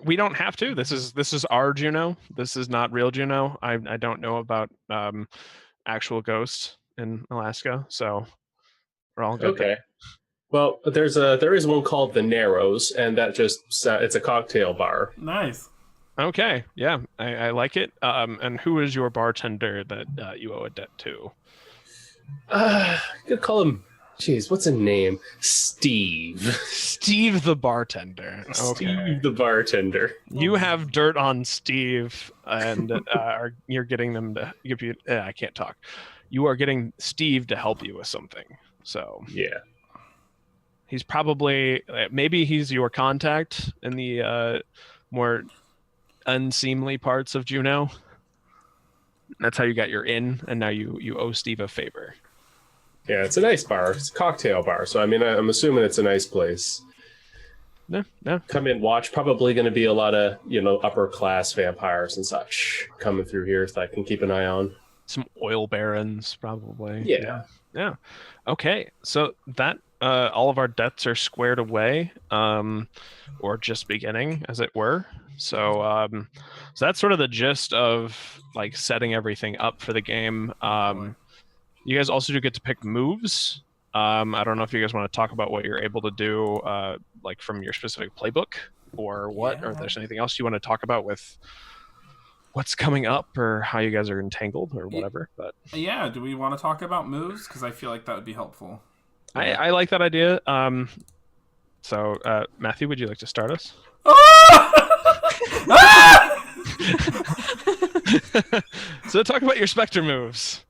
We don't have to. This is our Juno. This is not real Juno. I don't know about actual ghosts in Alaska, so we're all good. Okay. Well, there is one called the Narrows, and that it's a cocktail bar. Nice. Okay, yeah, I like it. And who is your bartender that you owe a debt to? Could call him. Jeez, what's his name? Steve. Steve the bartender. Steve the bartender. You have dirt on Steve, and you're getting them to give you. I can't talk. You are getting Steve to help you with something. So yeah, he's probably maybe he's your contact in the more unseemly parts of Juneau. That's how you got your in, and now you owe Steve a favor. Yeah, it's a nice bar. It's a cocktail bar, so I mean, I'm assuming it's a nice place. No. Come in, watch. Probably going to be a lot of upper class vampires and such coming through here that I can keep an eye on. Some oil barons, probably. Yeah. Okay, so that all of our debts are squared away, or just beginning, as it were. So that's sort of the gist of like setting everything up for the game. You guys also do get to pick moves. I don't know if you guys want to talk about what you're able to do, like from your specific playbook, or what, or if there's anything else you want to talk about with what's coming up, or how you guys are entangled, or whatever. But yeah, do we want to talk about moves? Because I feel like that would be helpful. I like that idea. So Matthew, would you like to start us? So talk about your Spectre moves.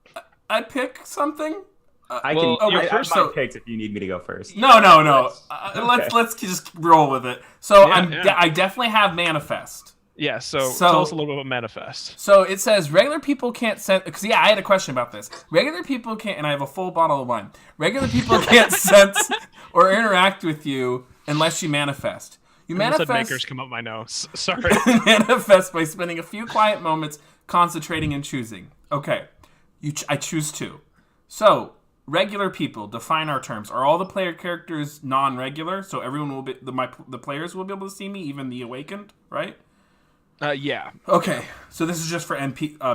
I pick something. I can. okay, I so- might pick if you need me to go first. No. Okay. Let's just roll with it. So I definitely have manifest. Yeah, so tell us a little bit about Manifest. So it says regular people can't sense. Because I had a question about this. Regular people can't, and I have a full bottle of wine. Regular people can't sense or interact with you unless you manifest. You Said makers come up my nose. Sorry. manifest by spending a few quiet moments concentrating and choosing. Okay, I choose 2. So regular people, define our terms. Are all the player characters non-regular? So everyone will be the players will be able to see me, even the awakened, right? Yeah. Okay, so this is just for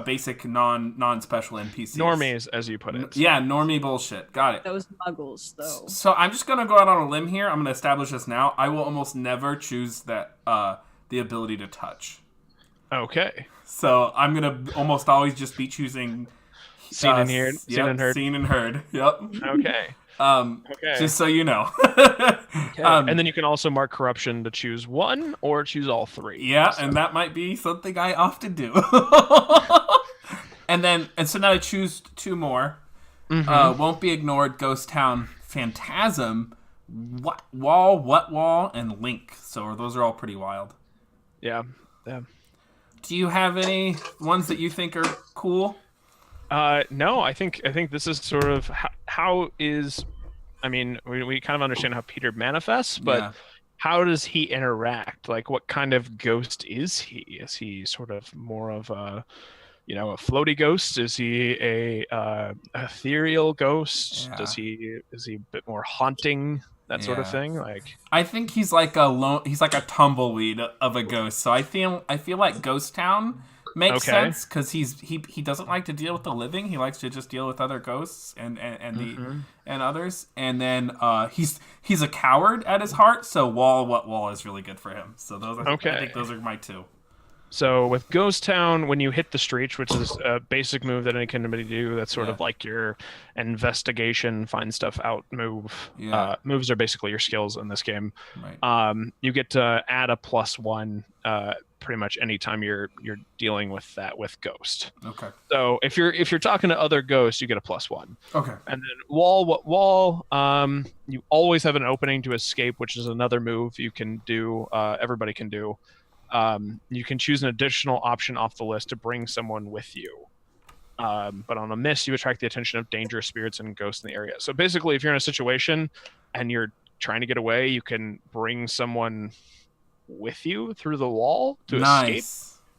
basic non-special NPCs. Normies, as you put it. Yeah, normie bullshit. Got it. Those muggles, though. So I'm just gonna go out on a limb here. I'm gonna establish this now. I will almost never choose that the ability to touch. Okay. So I'm gonna almost always just be choosing Seen and heard. Seen and heard. Seen and heard. Yep. Okay. Okay. Just so you know. Okay. And then you can also mark corruption to choose 1 or choose all 3. Yeah, and that might be something I often do. and so now I choose 2 more. Won't be ignored. Ghost Town, Phantasm, Wall, and Link. So those are all pretty wild. Yeah. Yeah. Do you have any ones that you think are cool? No, I think this is sort of how is. I mean, we kind of understand how Peter manifests, but how does he interact? Like, what kind of ghost is he? Is he sort of more of a, a floaty ghost? Is he a ethereal ghost? Yeah. Is he a bit more haunting? That sort of thing. Like, I think he's like a tumbleweed of a ghost. So I feel like Ghost Town makes sense because he doesn't like to deal with the living. He likes to just deal with other ghosts and others. And then he's a coward at his heart. So Wall is really good for him. So those I think those are my 2. So with Ghost Town, when you hit the street, which is a basic move that any can do, that's sort of like your investigation, find stuff out move. Yeah. Moves are basically your skills in this game. Right. You get to add a +1 pretty much anytime you're dealing with Ghost. Okay. So if you're talking to other ghosts, you get a +1. Okay. And then Wall, you always have an opening to escape, which is another move you can do. Everybody can do. You can choose an additional option off the list to bring someone with you. But on a miss, you attract the attention of dangerous spirits and ghosts in the area. So basically, if you're in a situation and you're trying to get away, you can bring someone with you through the wall to escape.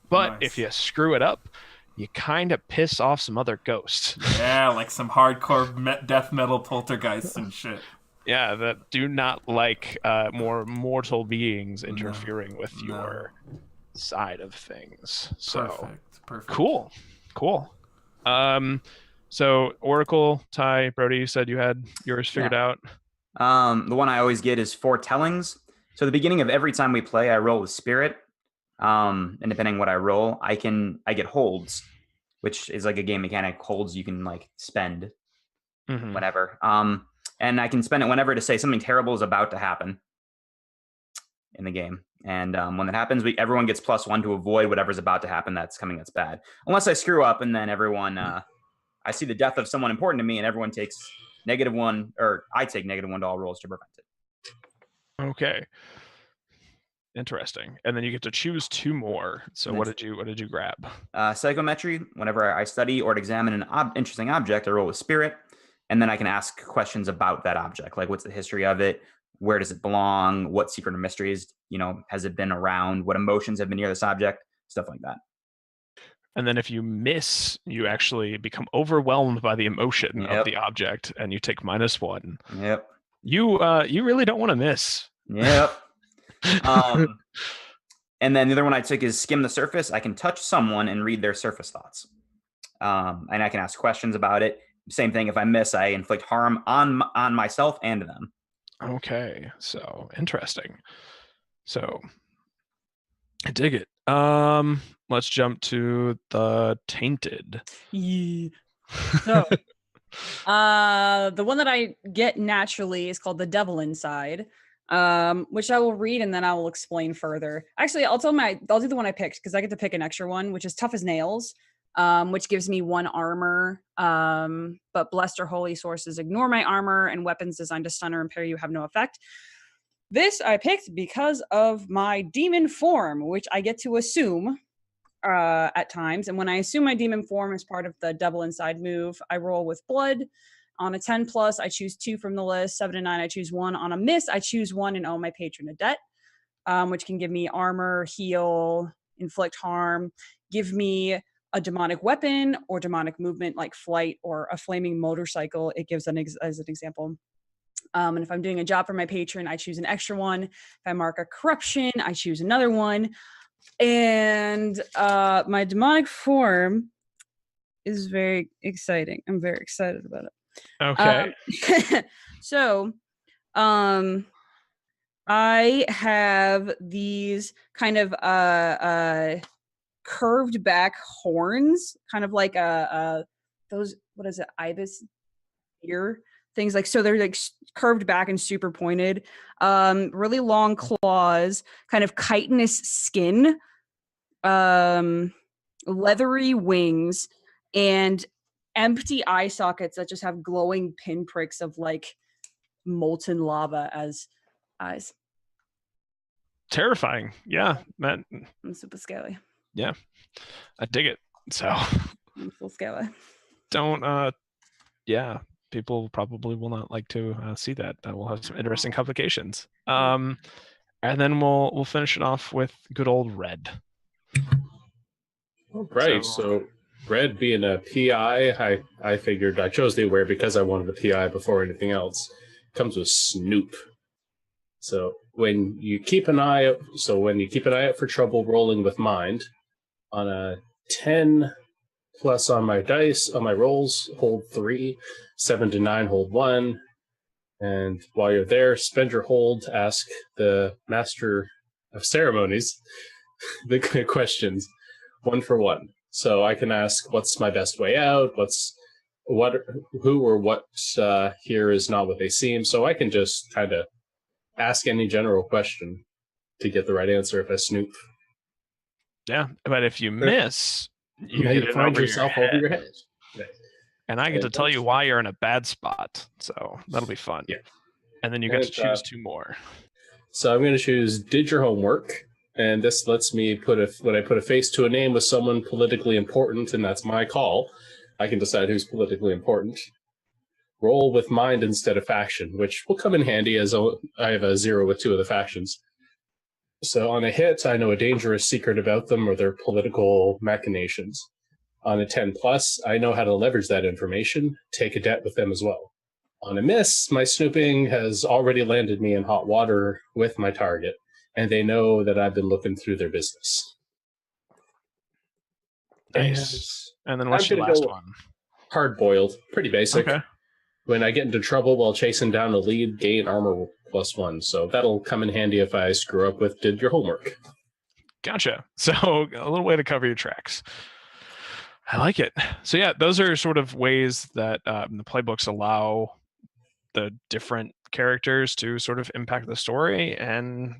But if you screw it up, you kind of piss off some other ghosts. Yeah, like some hardcore death metal poltergeists and shit. Yeah, that do not like more mortal beings interfering with your side of things. So perfect. Cool. So Oracle, Ty, Brody, you said you had yours figured out. The one I always get is foretellings. So the beginning of every time we play, I roll with spirit. And depending on what I roll, I get holds, which is like a game mechanic. Holds you can like spend whenever. And I can spend it whenever to say something terrible is about to happen in the game. And when that happens, everyone gets +1 to avoid whatever's about to happen that's bad. Unless I screw up, and then everyone, I see the death of someone important to me, and everyone takes -1, or I take -1 to all rolls to prevent it. Okay. Interesting. And then you get to choose 2 more. So what did you grab? Psychometry. Whenever I study or examine an interesting object, I roll with spirit. And then I can ask questions about that object, like what's the history of it? Where does it belong? What secret or mysteries, has it been around? What emotions have been near this object? Stuff like that. And then if you miss, you actually become overwhelmed by the emotion of the object, and you take -1. Yep. You really don't want to miss. Yep. And then the other one I took is skim the surface. I can touch someone and read their surface thoughts. And I can ask questions about it. Same thing. If I miss, I inflict harm on myself and them. Okay, so interesting. So I dig it. Let's jump to the Tainted. Yeah. So, the one that I get naturally is called the Devil Inside, which I will read and then I will explain further. Actually, I'll do the one I picked because I get to pick an extra one, which is Tough as Nails. Which gives me 1 armor, but blessed or holy sources ignore my armor, and weapons designed to stun or impair you have no effect. This I picked because of my demon form, which I get to assume at times. And when I assume my demon form as part of the double inside move, I roll with blood. On a 10 plus, I choose 2 from the list. 7 to 9, I choose 1. On a miss, I choose 1 and owe my patron a debt, which can give me armor, heal, inflict harm, give me a demonic weapon or demonic movement like flight or a flaming motorcycle. It gives as an example. And if I'm doing a job for my patron, I choose an extra one. If I mark a corruption, I choose another one. And my demonic form is very exciting. I'm very excited about it. Okay. So, I have these kind of curved back horns, kind of like those, what is it, ibis ear things, like, so they're like curved back and super pointed, really long claws, kind of chitinous skin, leathery wings, and empty eye sockets that just have glowing pinpricks of like molten lava as eyes. Terrifying. Yeah, man. I'm super scary. Yeah, I dig it. So I'm full scary. don't. Yeah, people probably will not like to see that. That will have some interesting complications. And then we'll finish it off with good old Red. All right. So Red being a PI, I figured I chose the aware because I wanted a PI before anything else. Comes with Snoop. So when you keep an eye out, for trouble rolling with mind, on a 10 plus on my dice, on my rolls, hold 3, 7 to 9, hold 1. And while you're there, spend your hold to ask the master of ceremonies the questions, 1 for 1. So I can ask, what's my best way out? Who or what here is not what they seem. So I can just kind of ask any general question to get the right answer if I snoop. Yeah, but if you miss, you now get you it find over yourself your over your head. head. And I get to tell you why you're in a bad spot. So that'll be fun. Yeah. And then you get to choose 2 more. So I'm going to choose Did Your Homework. And this lets me when I put a face to a name with someone politically important, and that's my call, I can decide who's politically important. Roll with mind instead of faction, which will come in handy as I have a 0 with 2 of the factions. So on a hit, I know a dangerous secret about them or their political machinations. On a 10 plus, I know how to leverage that information, take a debt with them as well. On a miss, my snooping has already landed me in hot water with my target, and they know that I've been looking through their business. Nice. And then what's your gonna last go one? Hard-boiled, pretty basic. Okay. When I get into trouble while chasing down a lead, gain armor +1. So that'll come in handy if I screw up with Did Your Homework. Gotcha. So a little way to cover your tracks. I like it. So yeah, those are sort of ways that the playbooks allow the different characters to sort of impact the story. And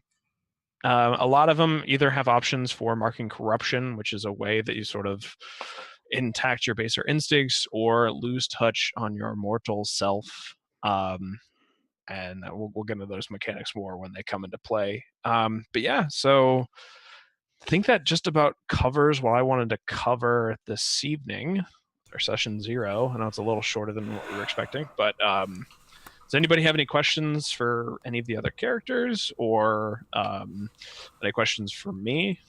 a lot of them either have options for marking corruption, which is a way that you sort of intact your baser instincts, or lose touch on your mortal self. And we'll get into those mechanics more when they come into play. But yeah, so I think that just about covers what I wanted to cover this evening, or session 0. I know it's a little shorter than what we were expecting, but does anybody have any questions for any of the other characters, or any questions for me?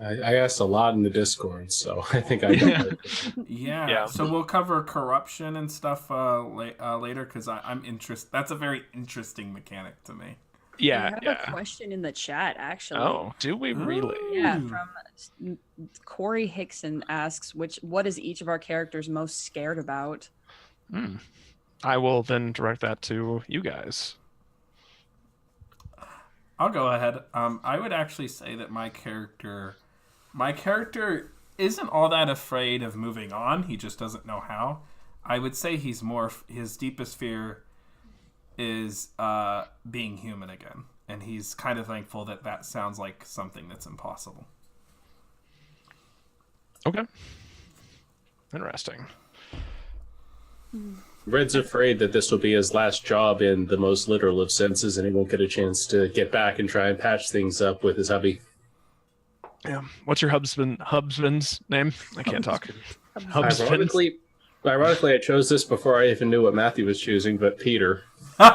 I asked a lot in the Discord, so I think I got it. Yeah. So we'll cover corruption and stuff later, because I'm interested. That's a very interesting mechanic to me. Yeah. We have a question in the chat, actually. Oh, do we really? Yeah, from Corey Hickson asks, what is each of our characters most scared about? I will then direct that to you guys. I'll go ahead. I would actually say that my character isn't all that afraid of moving on. He just doesn't know how. I would say his deepest fear is being human again. And he's kind of thankful that sounds like something that's impossible. Okay. Interesting. Red's afraid that this will be his last job in the most literal of senses, and he won't get a chance to get back and try and patch things up with his hubby. Yeah. What's your husband's name? I can't talk. Husband. Ironically, I chose this before I even knew what Matthew was choosing, but Peter. It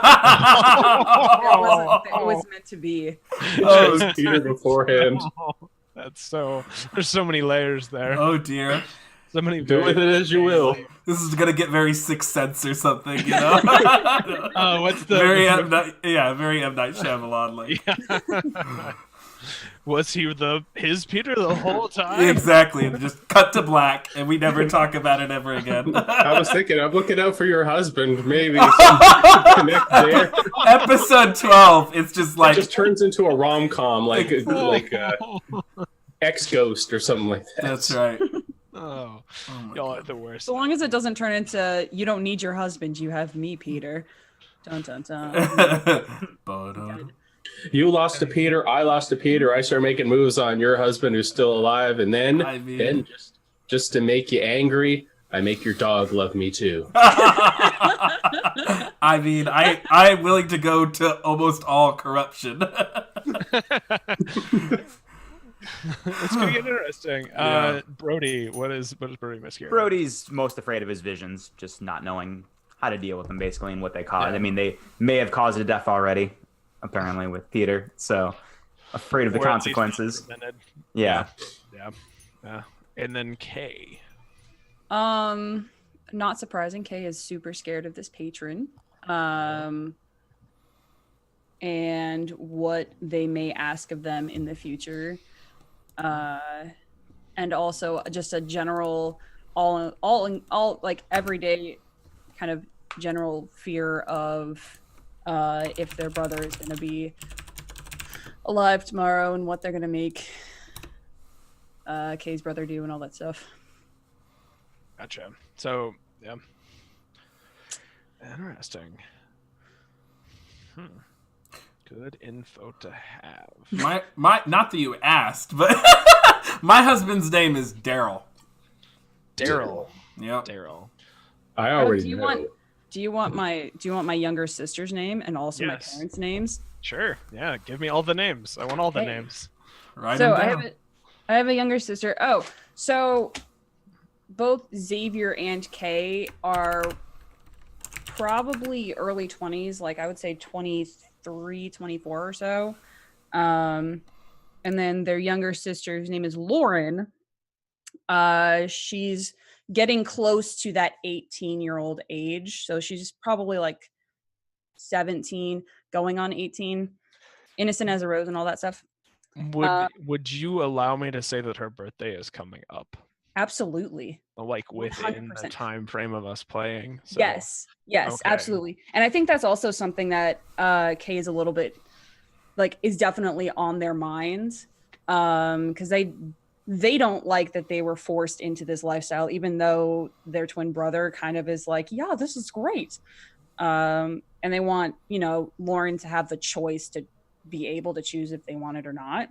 was meant to be. Oh, Peter beforehand. That's so. There's so many layers there. Oh dear. So many. Do with it as you will. This is gonna get very Sixth Sense or something, you know? Oh, what's the very M. Night, very M. Night Shyamalan like. Yeah. Was he his Peter the whole time? Exactly, and just cut to black, and we never talk about it ever again. I was thinking, I'm looking out for your husband. Maybe some connect there. Episode 12. It's just like it just turns into a rom-com, like Ex-Ghost or something like that. that's right. Oh, my y'all God. are the worst. So long as it doesn't turn into you don't need your husband, you have me, Peter. Dun dun dun. But, You lost to Peter, I lost to Peter. I start making moves on your husband who's still alive, and then, I mean- just to make you angry, I make your dog love me too. I mean, I'm willing to go to almost all corruption. It's gonna get interesting. Yeah. Brody, what is Brody Miscure? Brody's most afraid of his visions, just not knowing how to deal with them, basically, and what they cause. Yeah. I mean, they may have caused a death already, apparently, with Peter. So, afraid of the Or at least consequences. prevented. Yeah. Yeah. And then Kay. Not surprising. Kay is super scared of this patron. And what they may ask of them in the future. And also just a general all like everyday kind of general fear of if their brother is going to be alive tomorrow and what they're going to make Kay's brother do and all that stuff. Gotcha. So, yeah. Interesting. Good info to have. my not that you asked, but my husband's name is Daryl. Daryl. Yep. Daryl. I already do you know. want my younger sister's name and also my Yes. parents' names? Sure. Yeah. Give me all the names. I want all the Okay. names. Write So him down. I have a younger sister. Oh, so both Xavier and Kay are probably early 20s, like I would say 23, 24 or so. And then their younger sister, whose name is Lauren, she's getting close to that 18-year-old age. So she's probably like 17, going on 18, innocent as a rose and all that stuff. Would you allow me to say that her birthday is coming up? Absolutely. Like within the 100%. time frame of us playing? So, Yes, Okay. absolutely. And I think that's also something that Kay is a little bit like is definitely on their minds because they don't like that they were forced into this lifestyle, even though their twin brother kind of is like, yeah, this is great. And they want, Lauren to have the choice to be able to choose if they want it or not.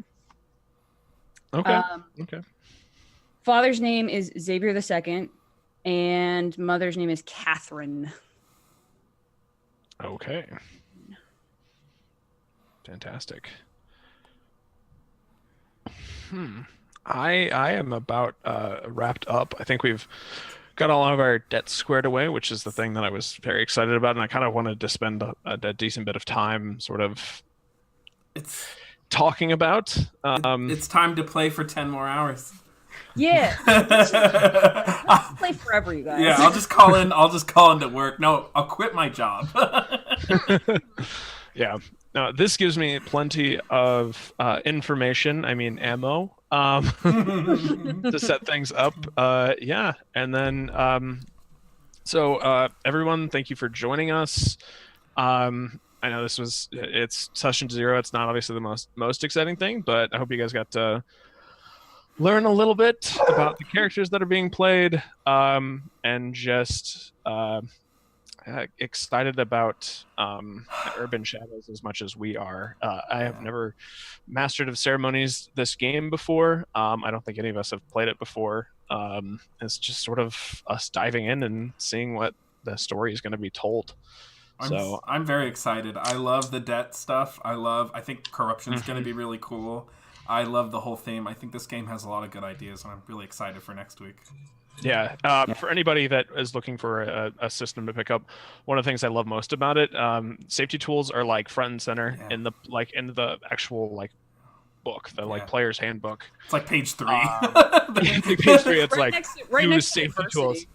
Okay. Okay. Father's name is Xavier II, and mother's name is Catherine. Okay. Fantastic. I am about wrapped up. I think we've got all of our debts squared away, which is the thing that I was very excited about, and I kind of wanted to spend a decent bit of time sort of It's talking about. it's time to play for 10 more hours. Yeah. Yeah, Play forever, you guys. I'll just call in. I'll just call into work. No, I'll quit my job. Yeah. No, this gives me plenty of information. I mean, ammo to set things up. Yeah, and then so everyone, thank you for joining us. I know it's session 0. It's not obviously the most exciting thing, but I hope you guys got to learn a little bit about the characters that are being played, and just excited about Urban Shadows as much as we are. I have never mastered of ceremonies this game before. I don't think any of us have played it before. It's just sort of us diving in and seeing what the story is going to be told. I'm very excited. I love the debt stuff. I think corruption's going to be really cool. I love the whole theme. I think this game has a lot of good ideas, and I'm really excited for next week. Yeah. For anybody that is looking for a system to pick up, one of the things I love most about it, safety tools are like front and center in the actual book, the player's handbook. It's like page 3. Page 3. It's right next to safety diversity. tools.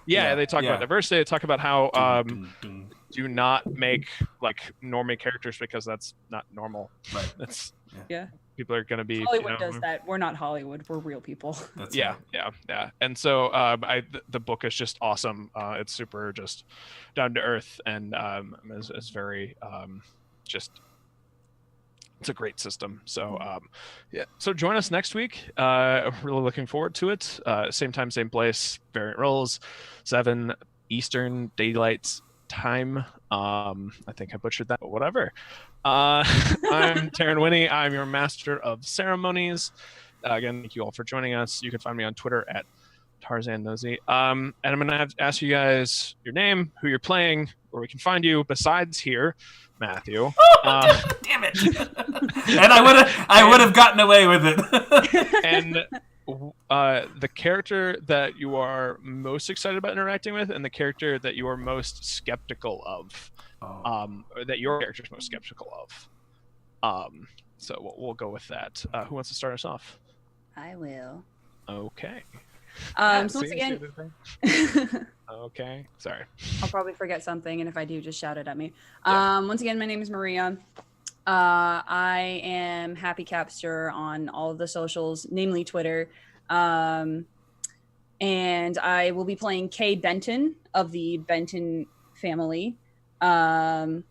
Yeah, they talk about diversity. They talk about how do not make normie characters because that's not normal. Right. That's Yeah. people are going to be Hollywood does that. We're not Hollywood. We're real people. That's yeah, and so the book is just awesome. It's super just down to earth, and is very just it's a great system. So so join us next week. Really looking forward to it. Same time, same place. Variant Roles, 7 Eastern Daylight Time. I think I butchered that, but whatever. I'm Taryn Winnie. I'm your master of ceremonies. Again, thank you all for joining us. You can find me on Twitter at Tarzan Nosy. And I'm going to have to ask you guys your name, who you're playing, where we can find you besides here, Matthew. Damn it! And I would have gotten away with it. And the character that you are most excited about interacting with, and the character that you are most skeptical of, or that your character is most skeptical of. So we'll go with that. Who wants to start us off? I will. Okay. So once again, okay. Sorry. I'll probably forget something, and if I do, just shout it at me. Yeah. Once again, my name is Maria. I am Happy Capster on all of the socials, namely Twitter. And I will be playing Kay Benton of the Benton family, a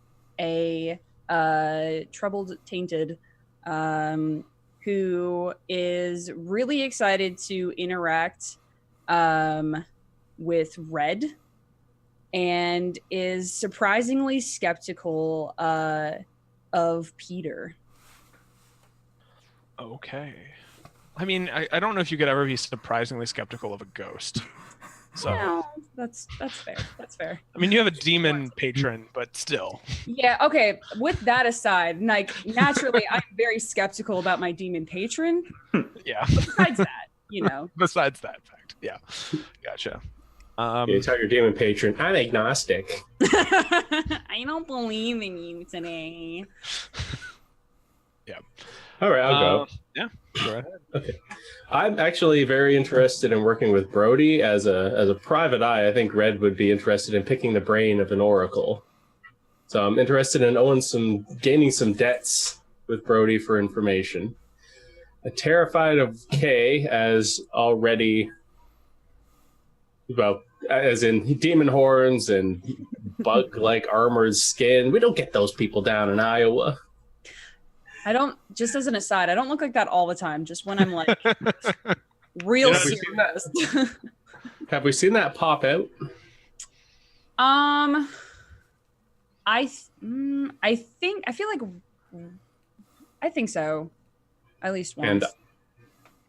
troubled tainted, who is really excited to interact with Red, and is surprisingly skeptical of Peter. Okay. I mean, I don't know if you could ever be surprisingly skeptical of a ghost. So No, that's fair. That's fair. I mean, you have a demon patron, but still. Yeah, okay. With that aside, naturally, I'm very skeptical about my demon patron. Yeah. Besides that, Besides that fact, yeah. Gotcha. You tell your demon patron, I'm agnostic. I don't believe in you today. Yeah. All right, I'll go. Yeah. Go ahead. Okay. I'm actually very interested in working with Brody as a private eye. I think Red would be interested in picking the brain of an oracle. So I'm interested in gaining some debts with Brody for information. Terrified of Kay as already, well, as in demon horns and bug-like armored skin. We don't get those people down in Iowa. Just as an aside, I don't look like that all the time, just when I'm real serious. Have we seen that pop out? I think so. At least once.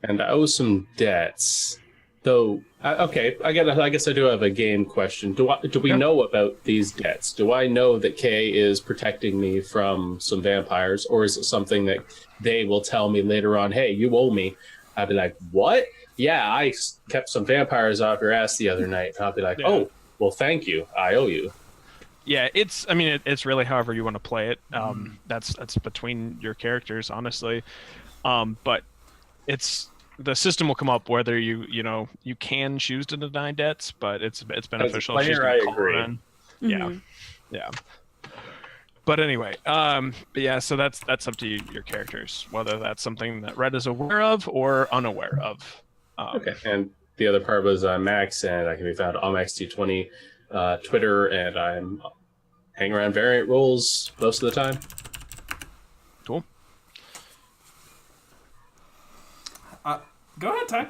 And I owe some debts. Though, okay, I guess I do have a game question. Do we know about these debts? Do I know that Kay is protecting me from some vampires, or is it something that they will tell me later on? Hey, you owe me. I'll be like, what? Yeah, I kept some vampires off your ass the other night. And I'll be like, oh, well, thank you. I owe you. Yeah, it's really however you want to play it. That's between your characters, honestly. But the system will come up whether you can choose to deny debts, but it's beneficial. As a player, I agree. Mm-hmm. Yeah. But anyway, so that's up to your characters, whether that's something that Red is aware of or unaware of. Okay, and the other part was Max, and I can be found on MaxT20 Twitter, and I'm hanging around Variant Roles most of the time. Cool. Go ahead, Ty.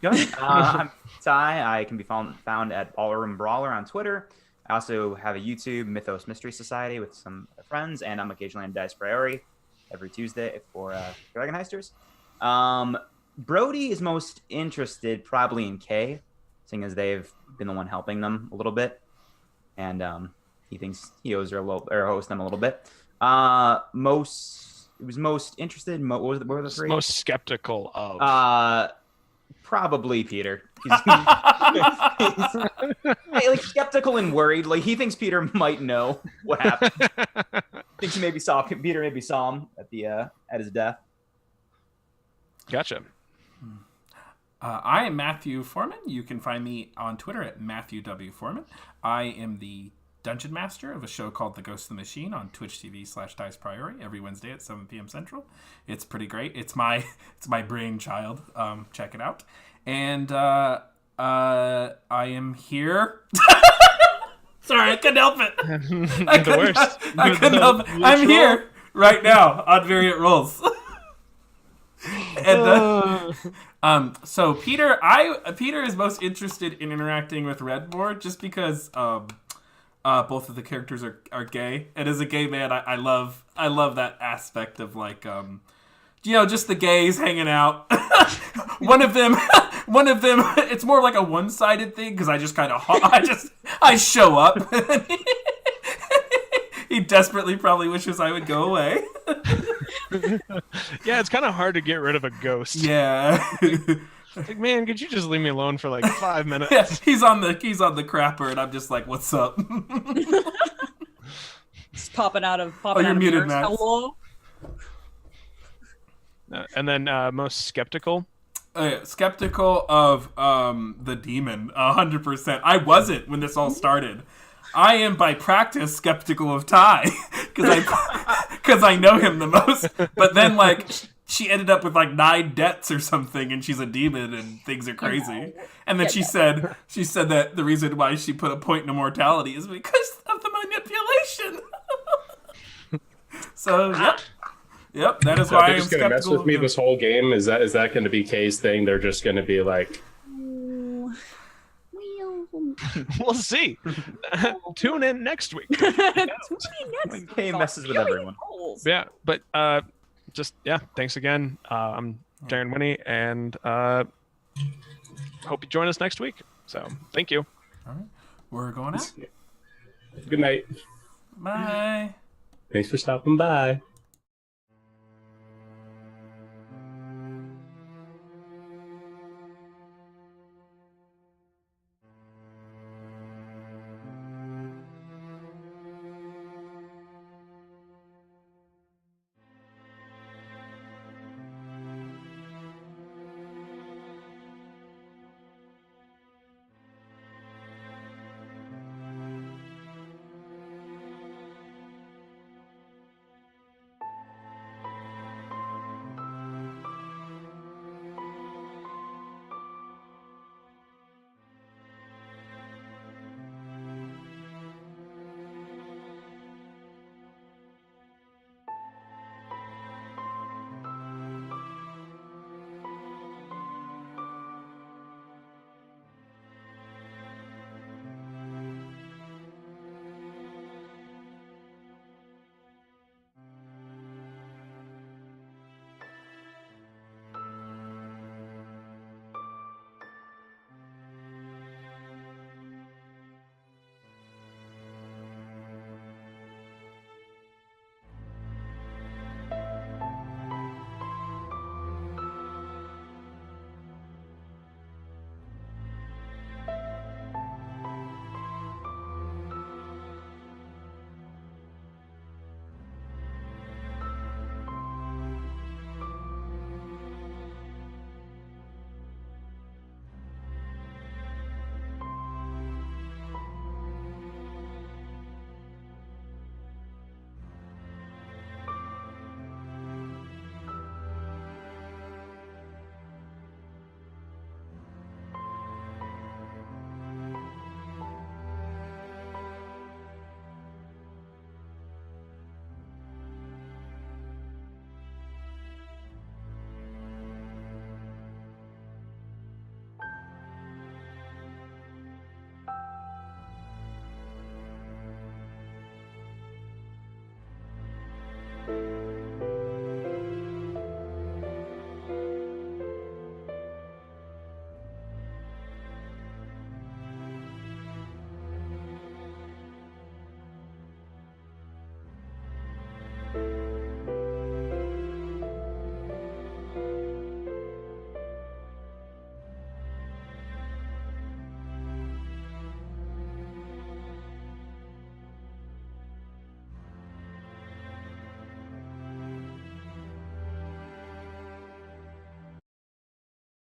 Go ahead. I'm Ty. I can be found at Ballroom Brawler on Twitter. I also have a YouTube, Mythos Mystery Society, with some friends, and I'm occasionally on Dice Priori every Tuesday for Dragon Heisters. Brody is most interested probably in Kay, seeing as they've been the one helping them a little bit, and he thinks he owes her a little, or owes them a little bit. Most interested. What were the three? Most skeptical of. Probably Peter. He's like skeptical and worried. Like he thinks Peter might know what happened. Thinks Peter maybe saw him at his death. Gotcha. I am Matthew Foreman. You can find me on Twitter at Matthew W. Foreman. I am the Dungeon Master of a show called The Ghost of the Machine on Twitch TV/Dice Priori every Wednesday at 7 p.m. Central. It's pretty great. It's my brainchild. Check it out. And I am here. Sorry, I couldn't help it. I couldn't help it. I'm here right now on Variant Rolls. And so Peter is most interested in interacting with Redboard just because both of the characters are gay, and as a gay man, I love that aspect of like just the gays hanging out. one of them it's more like a one-sided thing because I just kind of I show up. He desperately probably wishes I would go away. Yeah, it's kind of hard to get rid of a ghost. Yeah. Like, man, could you just leave me alone for like 5 minutes? Yeah, he's on the crapper, and I'm just like, "What's up?" Just popping out of you're muted, ears. Max. Hello. And then most skeptical. Skeptical of the demon, 100%. I wasn't when this all started. I am by practice skeptical of Ty because I know him the most. But then like she ended up with like 9 deaths or something, and she's a demon and things are crazy. And then she said that the reason why she put a point in immortality is because of the manipulation. So yep, that is why they're I'm just gonna mess skeptical with me of this whole game. Is that going to be Kay's thing? They're just going to be like, We'll see. Tune in next week. Kay messes with everyone. Yeah, but thanks again. I'm Darren Winnie, and hope you join us next week. So thank you. All right, we're going out. good night. Bye. Thanks for stopping by.